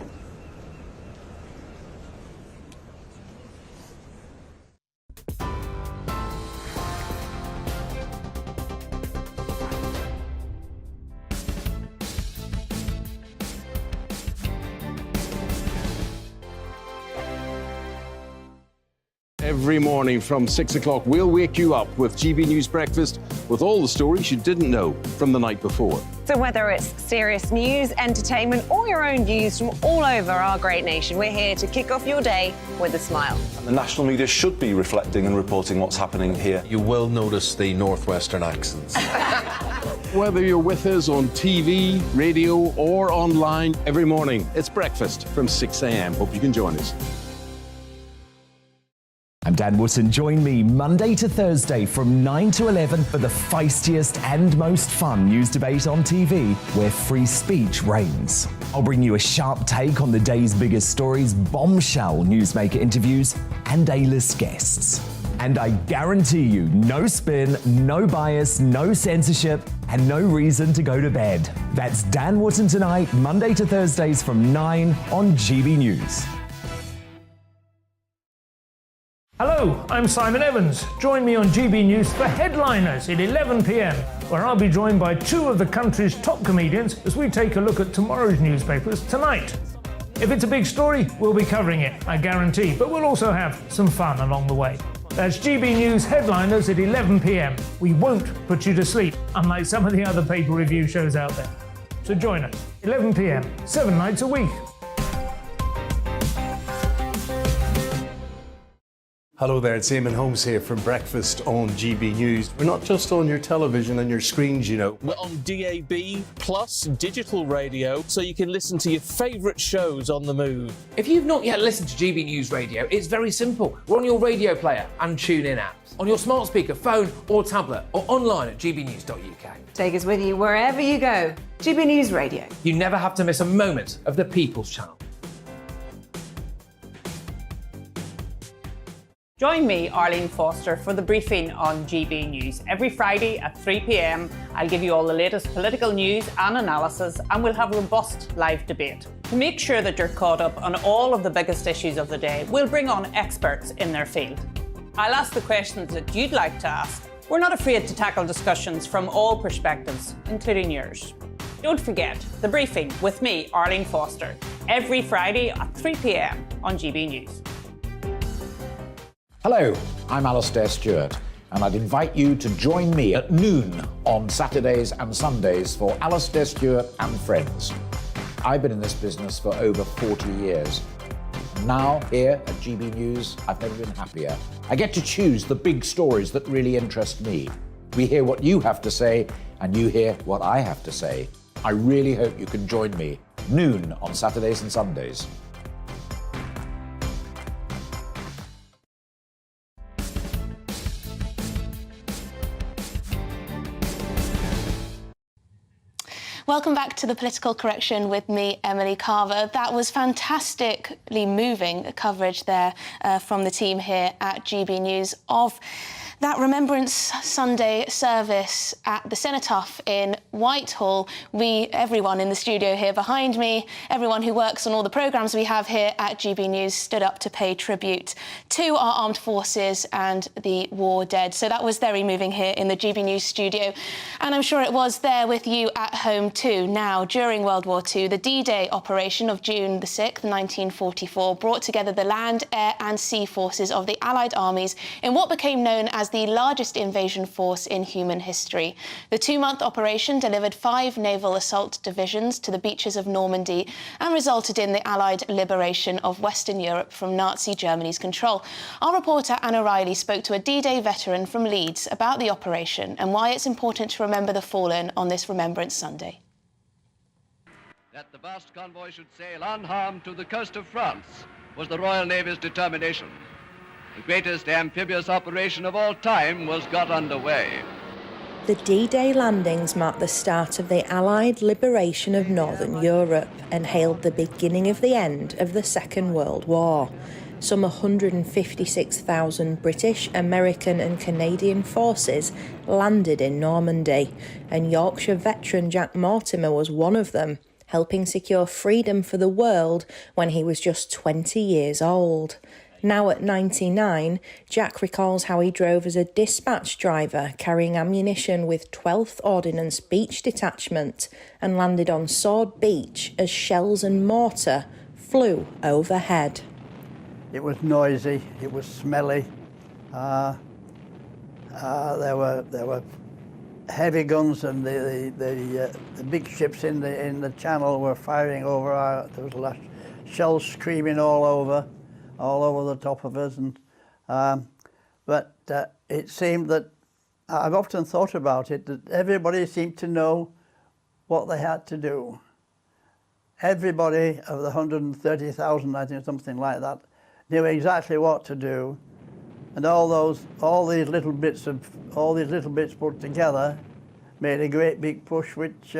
Every morning from 6 o'clock, we'll wake you up with GB News Breakfast with all the stories you didn't know from the night before. So whether it's serious news, entertainment, or your own views from all over our great nation, we're here to kick off your day with a smile. And the national media should be reflecting and reporting what's happening here. You will notice the northwestern accents. Whether you're with us on TV, radio, or online, every morning, it's breakfast from 6 a.m. Hope you can join us. I'm Dan Wootton. Join me Monday to Thursday from 9 to 11 for the feistiest and most fun news debate on TV, where free speech reigns. I'll bring you a sharp take on the day's biggest stories, bombshell newsmaker interviews, and A-list guests. And I guarantee you, no spin, no bias, no censorship, and no reason to go to bed. That's Dan Wootton Tonight, Monday to Thursdays from 9 on GB News. Hello, I'm Simon Evans. Join me on GB News for Headliners at 11 p.m, where I'll be joined by two of the country's top comedians as we take a look at tomorrow's newspapers tonight. If it's a big story, we'll be covering it, I guarantee, but we'll also have some fun along the way. That's GB News Headliners at 11 p.m. We won't put you to sleep, unlike some of the other paper review shows out there. So join us, 11 p.m, 7 nights a week. Hello there, it's Eamon Holmes here from Breakfast on GB News. We're not just on your television and your screens, you know. We're on DAB plus digital radio, so you can listen to your favourite shows on the move. If you've not yet listened to GB News Radio, it's very simple. We're on your radio player and TuneIn apps, on your smart speaker, phone or tablet, or online at gbnews.uk. Take us with you wherever you go. GB News Radio. You never have to miss a moment of the People's Channel. Join me, Arlene Foster, for the briefing on GB News. Every Friday at 3 p.m, I'll give you all the latest political news and analysis, and we'll have robust live debate. To make sure that you're caught up on all of the biggest issues of the day, we'll bring on experts in their field. I'll ask the questions that you'd like to ask. We're not afraid to tackle discussions from all perspectives, including yours. Don't forget, the briefing with me, Arlene Foster, every Friday at 3 p.m. on GB News. Hello, I'm Alastair Stewart, and I'd invite you to join me at noon on Saturdays and Sundays for Alastair Stewart and Friends. I've been in this business for over 40 years. Now, here at GB News, I've never been happier. I get to choose the big stories that really interest me. We hear what you have to say, and you hear what I have to say. I really hope you can join me, noon on Saturdays and Sundays. Welcome back to the Political Correction with me, Emily Carver. That was fantastically moving coverage there from the team here at GB News of that Remembrance Sunday service at the Cenotaph in Whitehall. Everyone in the studio here behind me, everyone who works on all the programmes we have here at GB News stood up to pay tribute to our armed forces and the war dead. So that was very moving here in the GB News studio. And I'm sure it was there with you at home too. Now, during World War II, the D-Day operation of June the 6th, 1944, brought together the land, air and sea forces of the Allied armies in what became known as the largest invasion force in human history. The 2-month operation delivered 5 naval assault divisions to the beaches of Normandy and resulted in the Allied liberation of Western Europe from Nazi Germany's control. Our reporter Anna Riley spoke to a D-Day veteran from Leeds about the operation and why it's important to remember the fallen on this Remembrance Sunday. That the vast convoy should sail unharmed to the coast of France was the Royal Navy's determination. The greatest amphibious operation of all time was got underway. The D-Day landings marked the start of the Allied liberation of Northern Europe and hailed the beginning of the end of the Second World War. Some 156,000 British, American and Canadian forces landed in Normandy, and Yorkshire veteran Jack Mortimer was one of them, helping secure freedom for the world when he was just 20 years old. Now at 99, Jack recalls how he drove as a dispatch driver carrying ammunition with 12th Ordnance Beach Detachment and landed on Sword Beach as shells and mortar flew overhead. It was noisy, it was smelly, there were heavy guns, and the big ships in the channel were firing over there was shells screaming all over the top of us, and but it seemed that I've often thought about it, that everybody seemed to know what they had to do. Everybody of the 130,000, I think, something like that, knew exactly what to do, and all these little bits put together made a great big push, which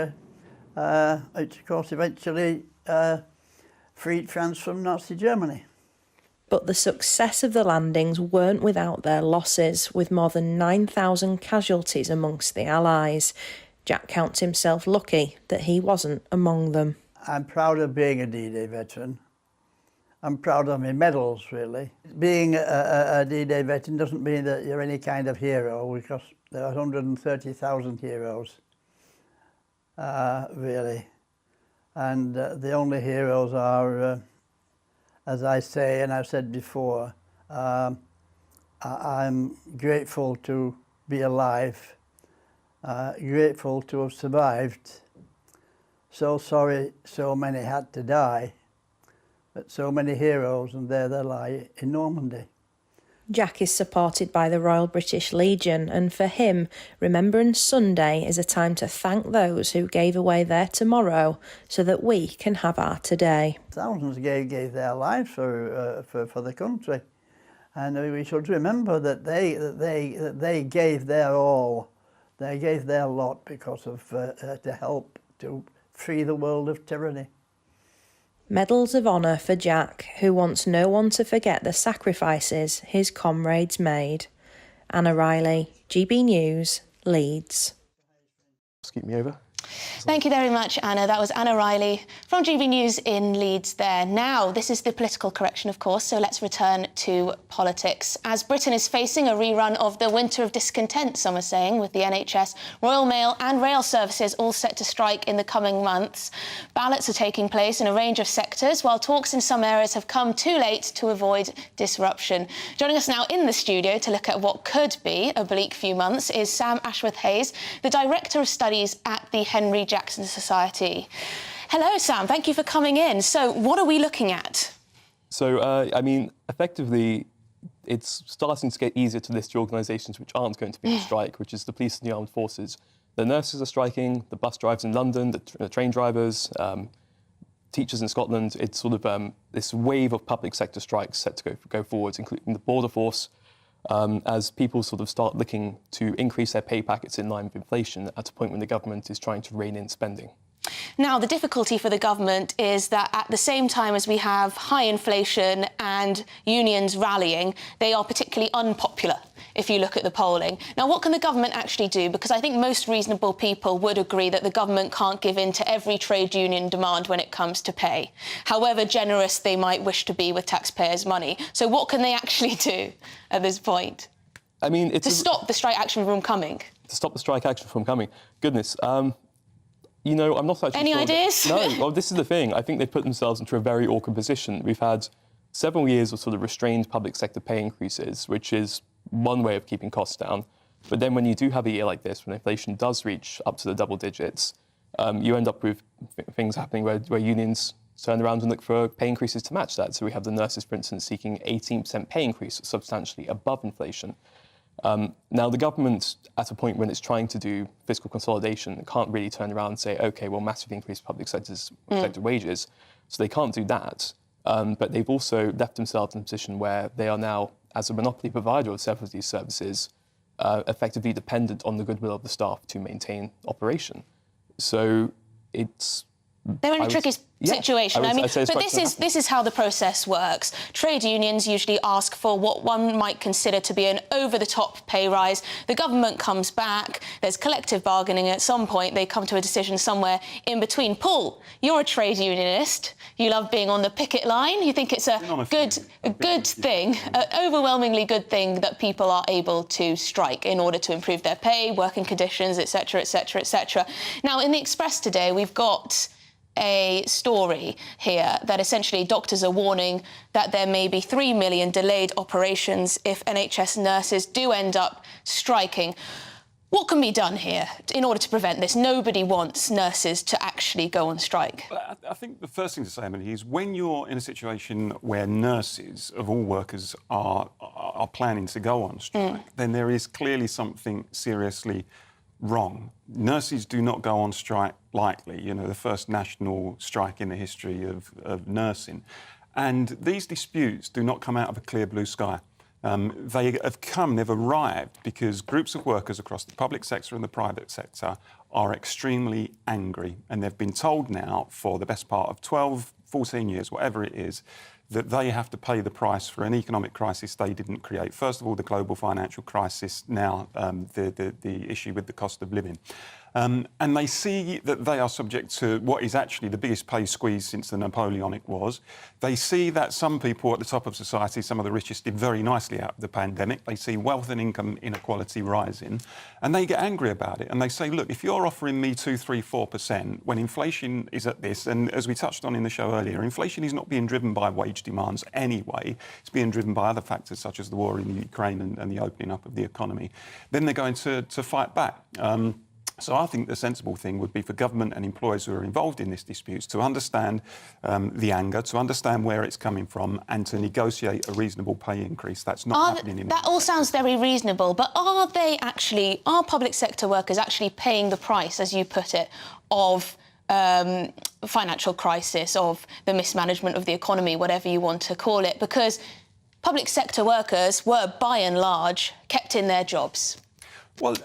of course eventually freed France from Nazi Germany. But the success of the landings weren't without their losses, with more than 9,000 casualties amongst the Allies. Jack counts himself lucky that he wasn't among them. I'm proud of being a D-Day veteran. I'm proud of my medals, really. Being a D-Day veteran doesn't mean that you're any kind of hero, because there are 130,000 heroes, really. And the only heroes are, as I say, and I've said before, I'm grateful to be alive, grateful to have survived. So sorry so many had to die, but so many heroes, and there they lie in Normandy. Jack is supported by the Royal British Legion, and for him, Remembrance Sunday is a time to thank those who gave away their tomorrow so that we can have our today. Thousands gave their lives for the country, and we should remember that they gave their all, they gave their lot because of to help to free the world of tyranny. Medals of honour for Jack, who wants no one to forget the sacrifices his comrades made. Anna Riley, GB News, Leeds. Scoot me over. Thank you very much, Anna. That was Anna Riley from GB News in Leeds there. Now, this is the political correction, of course, so let's return to politics. As Britain is facing a rerun of the winter of discontent, some are saying, with the NHS, Royal Mail and rail services all set to strike in the coming months. Ballots are taking place in a range of sectors, while talks in some areas have come too late to avoid disruption. Joining us now in the studio to look at what could be a bleak few months is Sam Ashworth-Hayes, the Director of Studies at the Henry Jackson Society. Hello, Sam. Thank you for coming in. So what are we looking at? So, I mean, effectively, it's starting to get easier to list the organisations which aren't going to be on strike, which is the police and the armed forces. The nurses are striking, the bus drivers in London, the train drivers, teachers in Scotland. It's sort of this wave of public sector strikes set to go forwards, including the border force, as people sort of start looking to increase their pay packets in line with inflation at a point when the government is trying to rein in spending. Now, the difficulty for the government is that at the same time as we have high inflation and unions rallying, they are particularly unpopular, if you look at the polling. Now, what can the government actually do? Because I think most reasonable people would agree that the government can't give in to every trade union demand when it comes to pay, however generous they might wish to be with taxpayers' money. So what can they actually do at this point? I mean, to stop the strike action from coming? To stop the strike action from coming? Goodness. You know, I'm not actually Any sure ideas? No, well, this is the thing. I think they've put themselves into a very awkward position. We've had several years of sort of restrained public sector pay increases, which is one way of keeping costs down. But then when you do have a year like this, when inflation does reach up to the double digits, you end up with things happening where unions turn around and look for pay increases to match that. So we have the nurses, for instance, seeking 18% pay increase, substantially above inflation. Now, the government, at a point when it's trying to do fiscal consolidation, can't really turn around and say, OK, we'll massively increase public sector wages. So they can't do that. But they've also left themselves in a position where they are now, as a monopoly provider of several of these services, effectively dependent on the goodwill of the staff to maintain operation. So it's... They're in a tricky situation. I mean, but this is how the process works. Trade unions usually ask for what one might consider to be an over-the-top pay rise. The government comes back. There's collective bargaining. At some point, they come to a decision somewhere in between. Paul, you're a trade unionist. You love being on the picket line. You think it's a good thing, an overwhelmingly good thing that people are able to strike in order to improve their pay, working conditions, etc., etc., etc. Now, in the Express today, we've got a story here that essentially doctors are warning that there may be 3 million delayed operations if NHS nurses do end up striking. What can be done here in order to prevent this? Nobody wants nurses to actually go on strike. I think the first thing to say, Emily, is when you're in a situation where nurses, of all workers, are planning to go on strike, then there is clearly something seriously wrong. Nurses do not go on strike lightly, you know, the first national strike in the history of nursing. And these disputes do not come out of a clear blue sky. They've arrived because groups of workers across the public sector and the private sector are extremely angry. And they've been told now for the best part of 12, 14 years, whatever it is, that they have to pay the price for an economic crisis they didn't create. First of all, the global financial crisis, now the issue with the cost of living. And they see that they are subject to what is actually the biggest pay squeeze since the Napoleonic Wars. They see that some people at the top of society, some of the richest, did very nicely out of the pandemic. They see wealth and income inequality rising, and they get angry about it. And they say, look, if you're offering me 2, 3, 4% when inflation is at this, and as we touched on in the show earlier, inflation is not being driven by wage demands anyway. It's being driven by other factors such as the war in Ukraine and the opening up of the economy. Then they're going to fight back. So I think the sensible thing would be for government and employers who are involved in this dispute to understand the anger, to understand where it's coming from, and to negotiate a reasonable pay increase. That's not happening in that all sounds very reasonable, but are public sector workers actually paying the price, as you put it, of financial crisis, of the mismanagement of the economy, whatever you want to call it? Because public sector workers were, by and large, kept in their jobs. Well,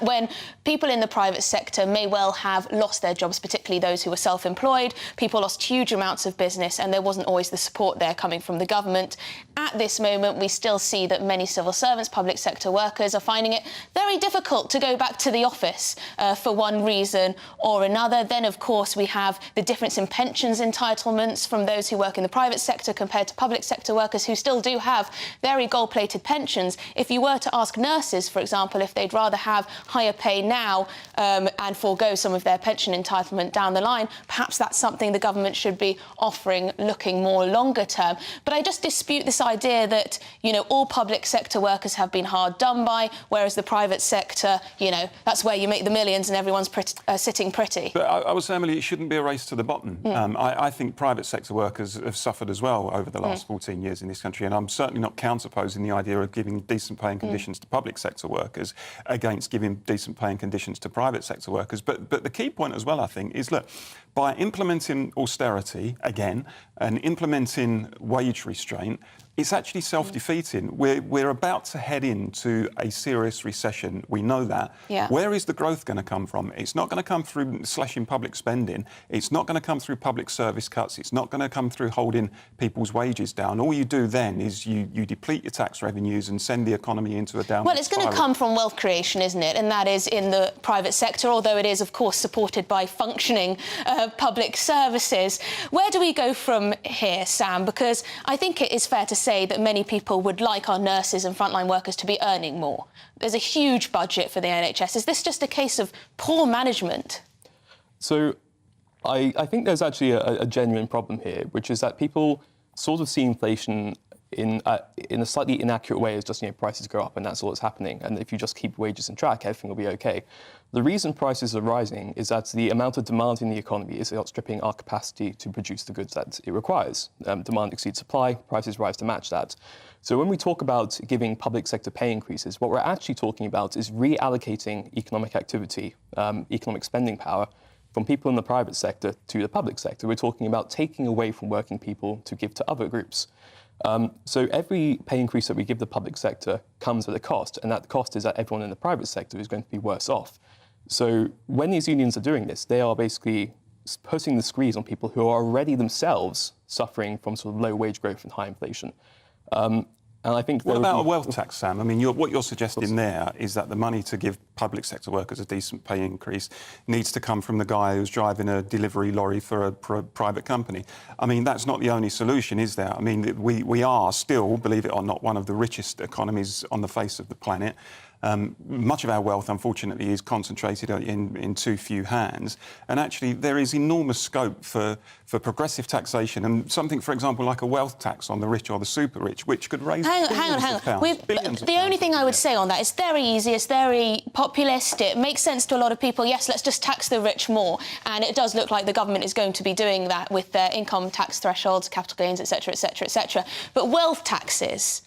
when people in the private sector may well have lost their jobs, particularly those who were self-employed, people lost huge amounts of business and there wasn't always the support there coming from the government. At this moment, we still see that many civil servants, public sector workers are finding it very difficult to go back to the office for one reason or another. Then, of course, we have the difference in pensions entitlements from those who work in the private sector compared to public sector workers who still do have very gold-plated pensions. If you were to ask nurses, for example, if they'd rather have higher pay now and forego some of their pension entitlement down the line. Perhaps that's something the government should be offering, looking more longer term. But I just dispute this idea that, you know, all public sector workers have been hard done by, whereas the private sector, you know, that's where you make the millions and everyone's sitting pretty. But I would say, Emily, it shouldn't be a race to the bottom. I think private sector workers have suffered as well over the last 14 years in this country, and I'm certainly not counterposing the idea of giving decent pay and conditions to public sector workers against giving decent pay and conditions to private sector workers. But the key point as well, I think, is, look, by implementing austerity again and implementing wage restraint, it's actually self-defeating. We're about to head into a serious recession. We know that. Yeah. Where is the growth going to come from? It's not going to come through slashing public spending. It's not going to come through public service cuts. It's not going to come through holding people's wages down. All you do then is you deplete your tax revenues and send the economy into a downward Well, it's going to come from wealth creation, isn't it? And that is in the private sector, although it is, of course, supported by functioning public services. Where do we go from here, Sam? Because I think it is fair to say that many people would like our nurses and frontline workers to be earning more. There's a huge budget for the NHS. Is this just a case of poor management? So I think there's actually a genuine problem here, which is that people sort of see inflation in a slightly inaccurate way as just, you know, prices go up and that's all that's happening. And if you just keep wages in track, everything will be OK. The reason prices are rising is that the amount of demand in the economy is outstripping our capacity to produce the goods that it requires. Demand exceeds supply, prices rise to match that. So when we talk about giving public sector pay increases, what we're actually talking about is reallocating economic activity, economic spending power from people in the private sector to the public sector. We're talking about taking away from working people to give to other groups. So every pay increase that we give the public sector comes at a cost, and that cost is that everyone in the private sector is going to be worse off. So when these unions are doing this, they are basically putting the squeeze on people who are already themselves suffering from sort of low wage growth and high inflation. And I think what about a wealth tax, Sam? I mean, what you're suggesting there is that the money to give public sector workers a decent pay increase needs to come from the guy who's driving a delivery lorry for a private company. I mean, that's not the only solution, is there? I mean, we are still, believe it or not, one of the richest economies on the face of the planet. Much of our wealth, unfortunately, is concentrated in too few hands. And actually, there is enormous scope for progressive taxation and something, for example, like a wealth tax on the rich or the super rich, which could raise Hang on. The only thing I would say on that, it's very easy, it's very populist, it makes sense to a lot of people. Yes, let's just tax the rich more. And it does look like the government is going to be doing that with their income tax thresholds, capital gains, etc., etc., etc. But wealth taxes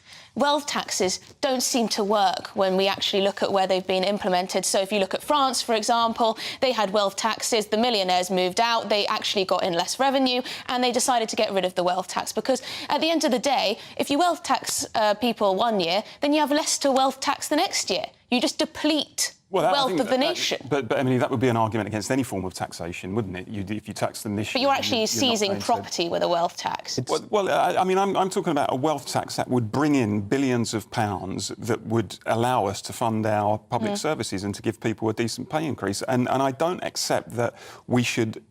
don't seem to work when we actually look at where they've been implemented. So if you look at France, for example, they had wealth taxes, the millionaires moved out, they actually got in less revenue, and they decided to get rid of the wealth tax. Because at the end of the day, if you wealth tax people one year, then you have less to wealth tax the next year. You just deplete wealth of the nation. But Emily, that would be an argument against any form of taxation, wouldn't it? If you tax them this year... But you're actually seizing property with a wealth tax. Well, I mean, I'm talking about a wealth tax that would bring in billions of pounds that would allow us to fund our public services and to give people a decent pay increase. And I don't accept that we should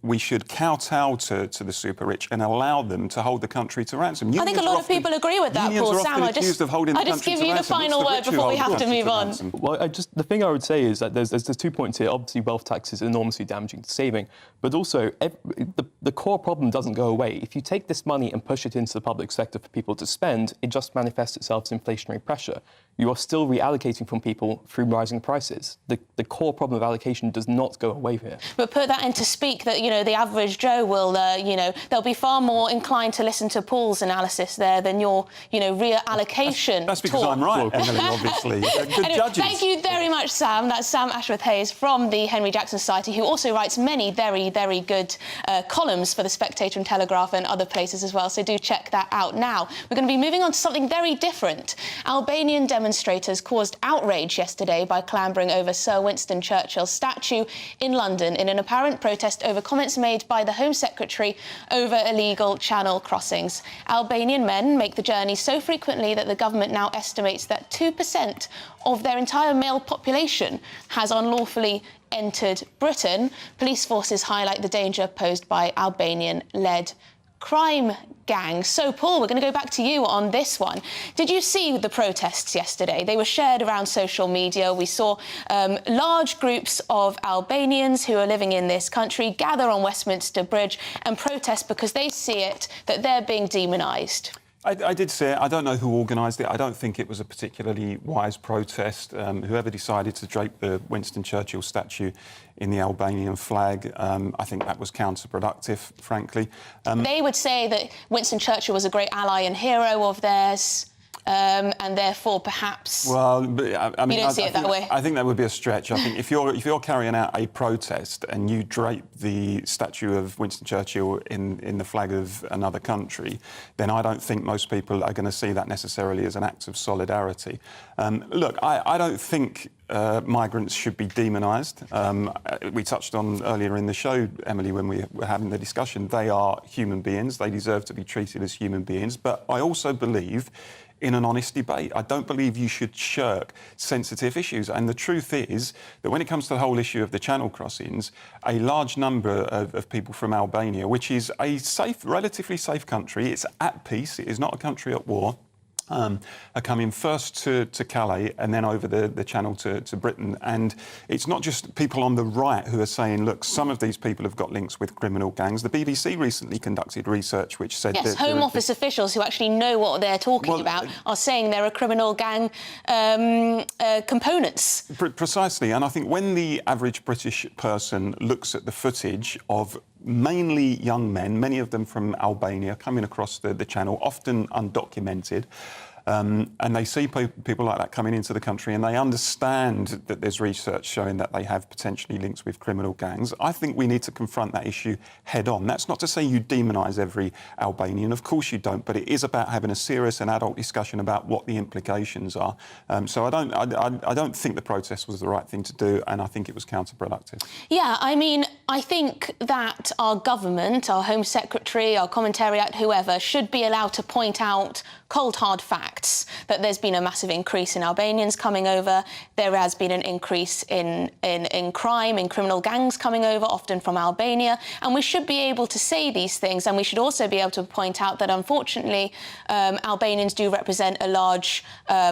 kowtow to the super rich and allow them to hold the country to ransom. I think a lot of people agree with that, Paul. Sam, I just give you the final word before we have to move on. Well, the thing I would say is that there's 2 points here. Obviously, wealth tax is enormously damaging to saving, but also the core problem doesn't go away. If you take this money and push it into the public sector for people to spend, it just manifests itself as inflationary pressure. You are still reallocating from people through rising prices. The core problem of allocation does not go away here. But put that into speak that, you know, the average Joe will, they'll be far more inclined to listen to Paul's analysis there than your, reallocation. That's because I'm right, Emily, obviously. Good anyway, judges. Thank you very much, Sam. That's Sam Ashworth-Hayes from the Henry Jackson Society, who also writes many very, very good columns for The Spectator and Telegraph and other places as well, so do check that out now. We're going to be moving on to something very different. Albanian demonstrators caused outrage yesterday by clambering over Sir Winston Churchill's statue in London in an apparent protest over comments made by the Home Secretary over illegal channel crossings. Albanian men make the journey so frequently that the government now estimates that 2% of their entire male population has unlawfully entered Britain. Police forces highlight the danger posed by Albanian-led crime gangs. So, Paul, we're going to go back to you on this one. Did you see the protests yesterday? They were shared around social media. We saw large groups of Albanians who are living in this country gather on Westminster Bridge and protest because they see it that they're being demonised. I did see it. I don't know who organised it. I don't think it was a particularly wise protest. Whoever decided to drape the Winston Churchill statue in the Albanian flag, I think that was counterproductive, frankly. They would say that Winston Churchill was a great ally and hero of theirs. And therefore, perhaps I mean, you don't see it that way. I think that would be a stretch. I think if you're carrying out a protest and you drape the statue of Winston Churchill in the flag of another country, then I don't think most people are going to see that necessarily as an act of solidarity. Look, I don't think migrants should be demonised. We touched on earlier in the show, Emily, when we were having the discussion, they are human beings. They deserve to be treated as human beings. But I also believe in an honest debate. I don't believe you should shirk sensitive issues. And the truth is that when it comes to the whole issue of the channel crossings, a large number of people from Albania, which is a safe, relatively safe country, it's at peace, it is not a country at war, are coming first to Calais and then over the channel to Britain. And it's not just people on the right who are saying, look, some of these people have got links with criminal gangs. The BBC recently conducted research which said yes, Home Office officials who actually know what they're talking about are saying there are criminal gang components. Precisely. And I think when the average British person looks at the footage of mainly young men, many of them from Albania, coming across the channel, often undocumented. And they see people like that coming into the country and they understand that there's research showing that they have potentially links with criminal gangs. I think we need to confront that issue head on. That's not to say you demonise every Albanian. Of course you don't, but it is about having a serious and adult discussion about what the implications are. So I don't think the protest was the right thing to do, and I think it was counterproductive. Yeah, I mean, I think that our government, our Home Secretary, our Commentariat, whoever, should be allowed to point out cold, hard facts, that there's been a massive increase in Albanians coming over, there has been an increase in crime, in criminal gangs coming over, often from Albania, and we should be able to say these things, and we should also be able to point out that, unfortunately, Albanians do represent a large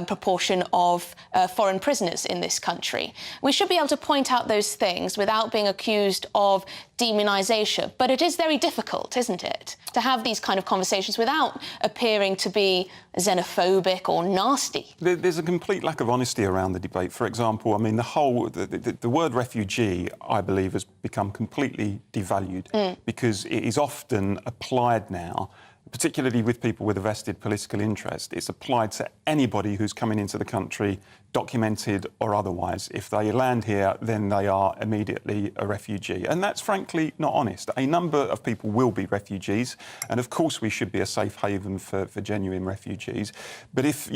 proportion of foreign prisoners in this country. We should be able to point out those things without being accused of demonisation, but it is very difficult, isn't it, to have these kind of conversations without appearing to be xenophobic or nasty. There's a complete lack of honesty around the debate. For example, I mean, the word refugee, I believe, has become completely devalued because it is often applied now, particularly with people with a vested political interest. It's applied to anybody who's coming into the country, documented or otherwise. If they land here, then they are immediately a refugee. And that's frankly not honest. A number of people will be refugees, and of course we should be a safe haven for genuine refugees. But if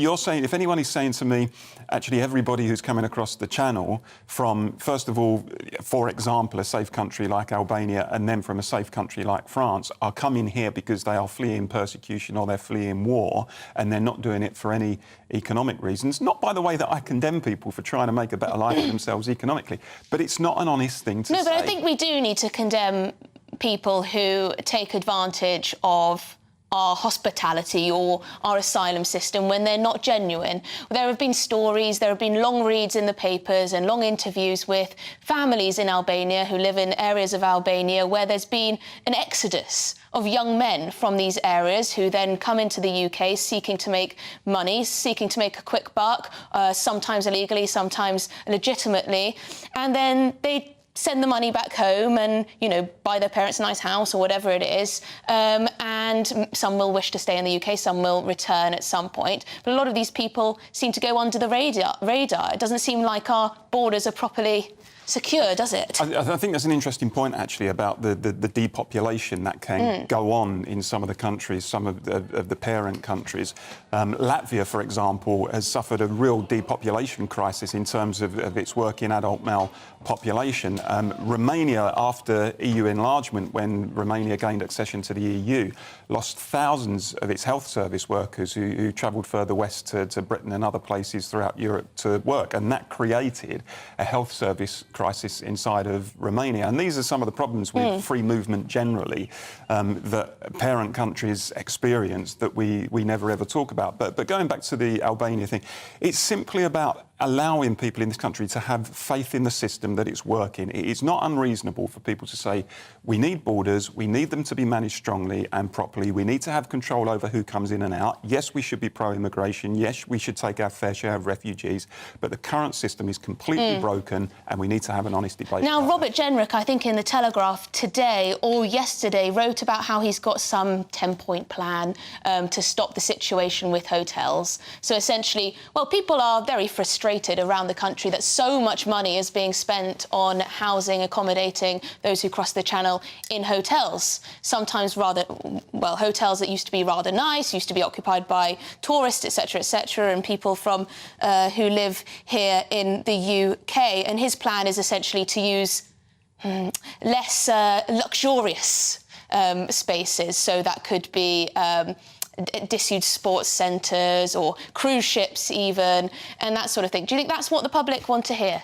anyone is saying to me, actually everybody who's coming across the channel from, first of all, for example, a safe country like Albania and then from a safe country like France are coming here because they are fleeing persecution or they're fleeing war and they're not doing it for any economic reasons, not by the way that I condemn people for trying to make a better life for themselves economically, but it's not an honest thing to say. No, but I think we do need to condemn people who take advantage of our hospitality or our asylum system when they're not genuine. There have been stories, there have been long reads in the papers and long interviews with families in Albania who live in areas of Albania where there's been an exodus of young men from these areas who then come into the UK seeking to make money, seeking to make a quick buck, sometimes illegally, sometimes legitimately, and then they send the money back home and, you know, buy their parents a nice house or whatever it is. And some will wish to stay in the UK, some will return at some point. But a lot of these people seem to go under the radar. It doesn't seem like our borders are properly secure, does it? I think that's an interesting point, actually, about the depopulation that can go on in some of the countries, some of the parent countries. Latvia, for example, has suffered a real depopulation crisis in terms of its working adult male population. Romania, after EU enlargement, when Romania gained accession to the EU, lost thousands of its health service workers who travelled further west to Britain and other places throughout Europe to work, and that created created a health service crisis inside of Romania. And these are some of the problems with free movement generally that parent countries experience that we never ever talk about. But going back to the Albania thing, it's simply about allowing people in this country to have faith in the system that it's working. It's not unreasonable for people to say, we need borders, we need them to be managed strongly and properly, we need to have control over who comes in and out. Yes, we should be pro-immigration, yes, we should take our fair share of refugees, but the current system is completely broken and we need to have an honest debate. Now, Robert Jenrick, I think in the Telegraph today or yesterday, wrote about how he's got some 10-point plan to stop the situation with hotels. So essentially, well, people are very frustrated around the country that so much money is being spent on housing, accommodating those who cross the channel in hotels. Sometimes rather, well, hotels that used to be rather nice, used to be occupied by tourists, etc., and people from who live here in the UK. And his plan is essentially to use less luxurious spaces. So that could be disused sports centres or cruise ships even, and that sort of thing. Do you think that's what the public want to hear?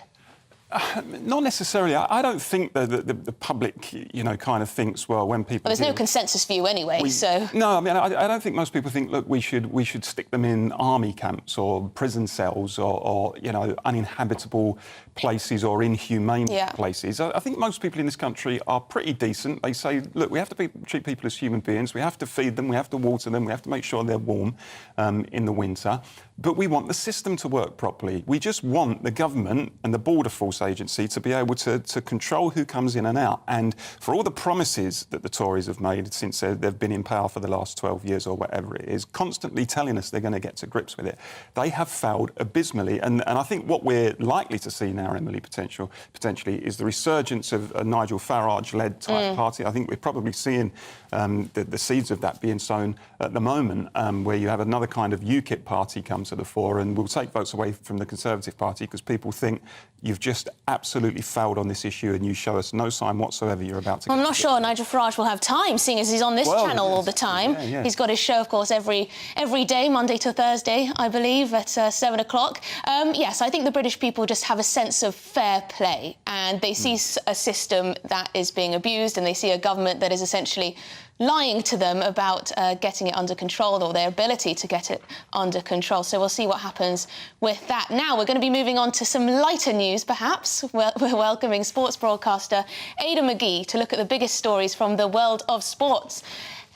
Not necessarily. I don't think the public, you know, kind of thinks, well, when people... Well, there's no consensus view anyway, so... No, I mean, I don't think most people think, look, we should stick them in army camps or prison cells or you know, uninhabitable places or inhumane places. I think most people in this country are pretty decent. They say, look, we have to treat people as human beings. We have to feed them. We have to water them. We have to make sure they're warm in the winter. But we want the system to work properly. We just want the government and the Border Force Agency to be able to control who comes in and out. And for all the promises that the Tories have made since they've been in power for the last 12 years or whatever it is, constantly telling us they're going to get to grips with it, they have failed abysmally. And I think what we're likely to see now, Emily, potentially, is the resurgence of a Nigel Farage-led type party. I think we're probably seeing the seeds of that being sown at the moment, where you have another kind of UKIP party come to the fore and will take votes away from the Conservative Party because people think you've just absolutely failed on this issue and you show us no sign whatsoever you're about to... I'm not sure Nigel Farage will have time, seeing as he's on this channel all the time. Yeah. He's got his show, of course, every day, Monday to Thursday, I believe, at 7 o'clock. Yes, I think the British people just have a sense of fair play and they see a system that is being abused and they see a government that is essentially lying to them about getting it under control or their ability to get it under control. So we'll see what happens with that. Now we're going to be moving on to some lighter news, perhaps. We're welcoming sports broadcaster Aidan McGee to look at the biggest stories from the world of sports.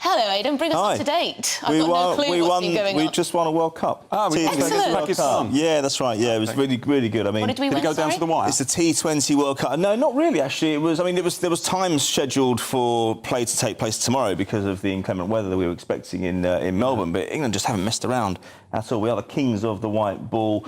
Hello, Aidan. Bring us up to date. I've got no clue what's been going on. We just won a World Cup. Excellent. Yeah, that's right. Yeah, it was really good. I mean, What did we win, Did it go down to the wire? It's the T20 World Cup. No, not really, actually. It was. I mean, there was time scheduled for play to take place tomorrow because of the inclement weather that we were expecting in Melbourne. But England just haven't messed around at all. We are the kings of the white ball.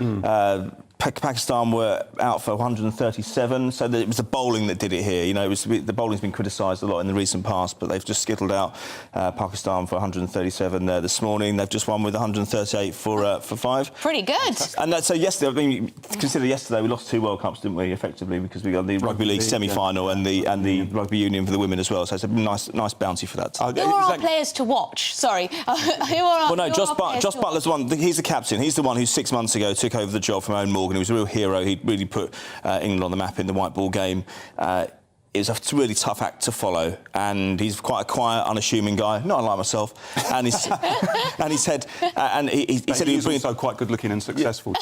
Pakistan were out for 137, so it was the bowling that did it here. You know, the bowling's been criticised a lot in the recent past, but they've just skittled out Pakistan for 137 this morning. They've just won with 138 for 5. Pretty good. And so yesterday, I mean, consider yesterday we lost 2 World Cups, didn't we? Effectively, because we got the Rugby League semi-final and the Rugby Union for the women as well. So it's a nice bounty for that. Who are our players to watch? Sorry, who are our? Well, no, Josh Butler's the one. He's the captain. He's the one who 6 months ago took over the job from Owen Morgan. He was a real hero. He really put England on the map in the white ball game. It was a really tough act to follow, and he's quite a quiet, unassuming guy, not unlike myself. And he said he was also quite good-looking and successful.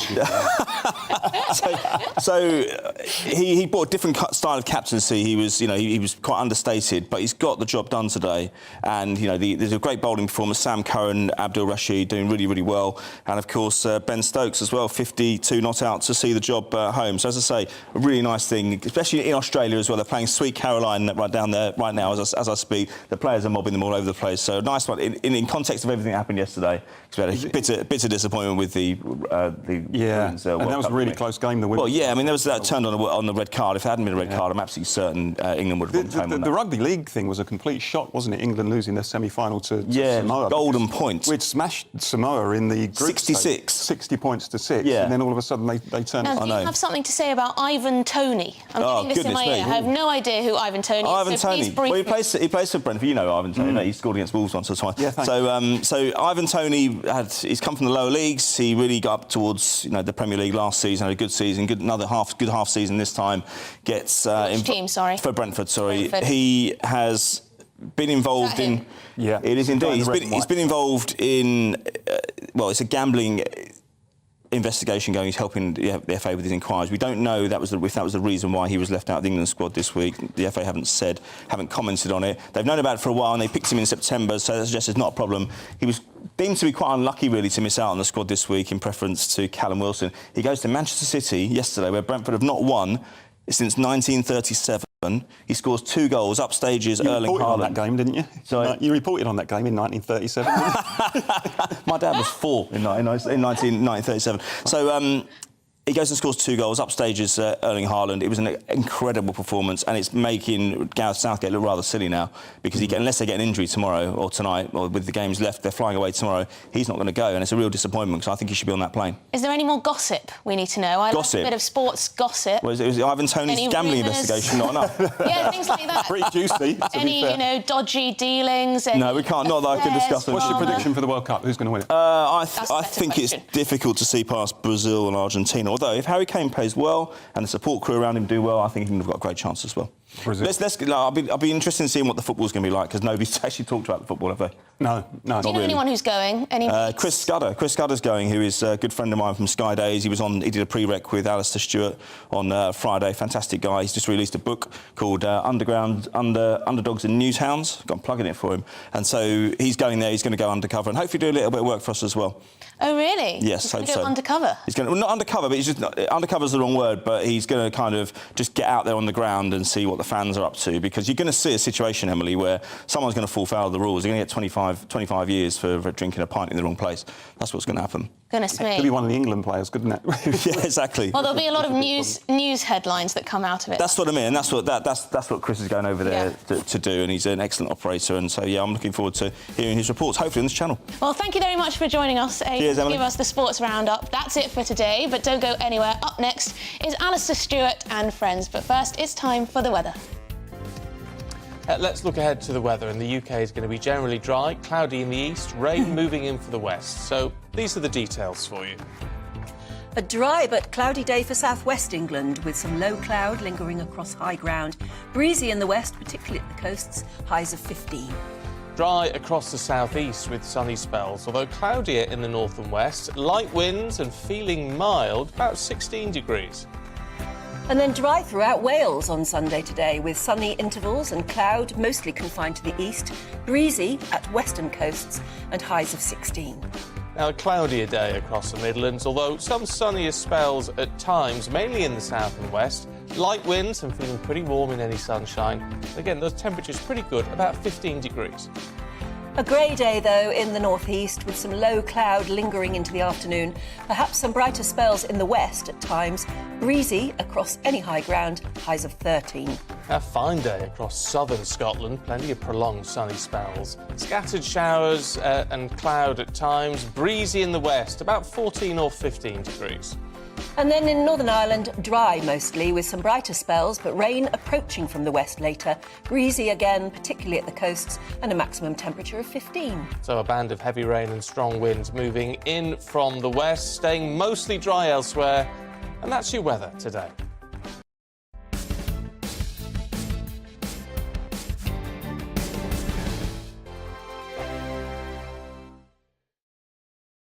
So he brought a different style of captaincy. He was quite understated, but he's got the job done today. And there's a great bowling performance. Sam Curran, Abdul Rashid doing really well, and of course Ben Stokes as well, 52 not out to see the job home. So as I say, a really nice thing, especially in Australia as well. They're playing Sweet Caroline right down there right now as I speak. The players are mobbing them all over the place. So a nice one in context of everything that happened yesterday. We had a bitter disappointment with the women's and that was a really close game. The women. Well, yeah, I mean there was that turned on the red card. If it hadn't been a red card, I'm absolutely certain England would have won. The rugby league thing was a complete shock, wasn't it? England losing their semi-final to Samoa. Golden point. We'd smashed Samoa in the group 66, 60 points to 6, and then all of a sudden they turned. Now, do you have something to say about Ivan Toney? I'm getting this in my ear. I have no idea idea who Ivan Toney is. Ivan so please Toney. brief Well, me. he plays for Brentford. You know Ivan Toney. He scored against Wolves once or twice. Yeah, thanks. So Ivan Toney he's come from the lower leagues. He really got up towards the Premier League last season. Had a good season. Good half season this time. Gets Which team? Sorry. For Brentford. Sorry. Brentford. He has been involved in. Yeah, it is indeed. He's been involved in. It's a gambling investigation going. He's helping the FA with his inquiries. We don't know if that was the reason why he was left out of the England squad this week. The FA haven't commented on it. They've known about it for a while, and they picked him in September, so that suggests it's not a problem. He was deemed to be quite unlucky, really, to miss out on the squad this week in preference to Callum Wilson. He goes to Manchester City yesterday, where Brentford have not won since 1937. He scores 2 goals, upstages Erling Haaland. You reported on that game, didn't you? Sorry? You reported on that game in 1937. My dad was 4 in 1937. So he goes and scores 2 goals, upstages Erling Haaland. It was an incredible performance, and it's making Gareth Southgate look rather silly now, because unless they get an injury tomorrow or tonight, or with the games left, they're flying away tomorrow, he's not going to go, and it's a real disappointment, because I think he should be on that plane. Is there any more gossip we need to know? I Gossip? like a bit of sports gossip. Well, it was Ivan Toney's Any gambling rumours? investigation not enough? Yeah, things like that. Pretty juicy, to Any, be fair. dodgy dealings? No, we can't. Not that I can discuss them. What's your prediction for the World Cup? Who's going to win it? I think it's difficult to see past Brazil and Argentina. Although if Harry Kane plays well and the support crew around him do well, I think England have got a great chance as well. I'll be interested in seeing what the football's going to be like, because nobody's actually talked about the football, have they? No. Do you know anyone who's going? Chris Scudder. Chris Scudder's going, who is a good friend of mine from Sky Days. He did a pre-rec with Alistair Stewart on Friday. Fantastic guy. He's just released a book called Underdogs and Newshounds. I'm plugging it for him. And so he's going there. He's going to go undercover and hopefully do a little bit of work for us as well. Oh, really? Yes, he's hope go so. Undercover? He's going to, not undercover, but undercover's the wrong word, but he's going to kind of just get out there on the ground and see what the fans are up to, because you're going to see a situation, Emily, where someone's going to fall foul of the rules. You're going to get 25 years for drinking a pint in the wrong place. That's what's going to happen. Goodness me. Could be one of the England players, couldn't it? Yeah, exactly. Well, there'll be a lot of news headlines that come out of it. That's what I mean, and that's what Chris is going over there to do, and he's an excellent operator, and so, yeah, I'm looking forward to hearing his reports, hopefully on this channel. Well, thank you very much for joining us, Cheers, to Emily. give us the sports roundup. That's it for today, but don't go anywhere. Up next is Alistair Stewart and friends, but first it's time for the weather. Let's look ahead to the weather. In the UK, it's going to be generally dry, cloudy in the east, rain moving in for the west. So these are the details for you. A dry but cloudy day for southwest England, with some low cloud lingering across high ground. Breezy in the west, particularly at the coasts, highs of 15. Dry across the southeast with sunny spells, although cloudier in the north and west. Light winds and feeling mild, about 16 degrees. And then dry throughout Wales on Sunday today, with sunny intervals and cloud mostly confined to the east. Breezy at western coasts and highs of 16. Now, a cloudier day across the Midlands, although some sunnier spells at times, mainly in the south and west. Light winds and feeling pretty warm in any sunshine. Again, those temperatures pretty good, about 15 degrees. A grey day, though, in the northeast, with some low cloud lingering into the afternoon. Perhaps some brighter spells in the west at times. Breezy across any high ground, highs of 13. A fine day across southern Scotland, plenty of prolonged sunny spells. Scattered showers and cloud at times. Breezy in the west, about 14 or 15 degrees. And then in Northern Ireland, dry mostly, with some brighter spells, but rain approaching from the west later. Breezy again, particularly at the coasts, and a maximum temperature of 15. So a band of heavy rain and strong winds moving in from the west, staying mostly dry elsewhere. And that's your weather today.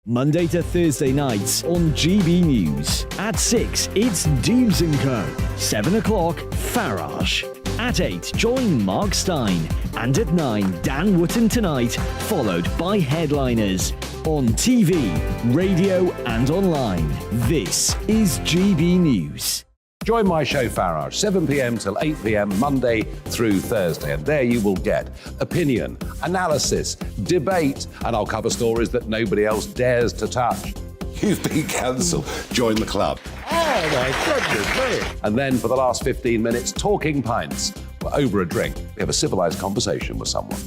Monday to Thursday nights on GB News. At 6, it's Deebs & Co. 7 o'clock, Farage. At 8, join Mark Steyn. And at 9, Dan Wootton Tonight, followed by headliners. On TV, radio and online. This is GB News. Join my show Farage, 7 p.m. till 8 p.m. Monday through Thursday, and there you will get opinion, analysis, debate, and I'll cover stories that nobody else dares to touch. You've been cancelled. Join the club. Oh my goodness me. And then for the last 15 minutes, talking pints. We're over a drink. We have a civilised conversation with someone.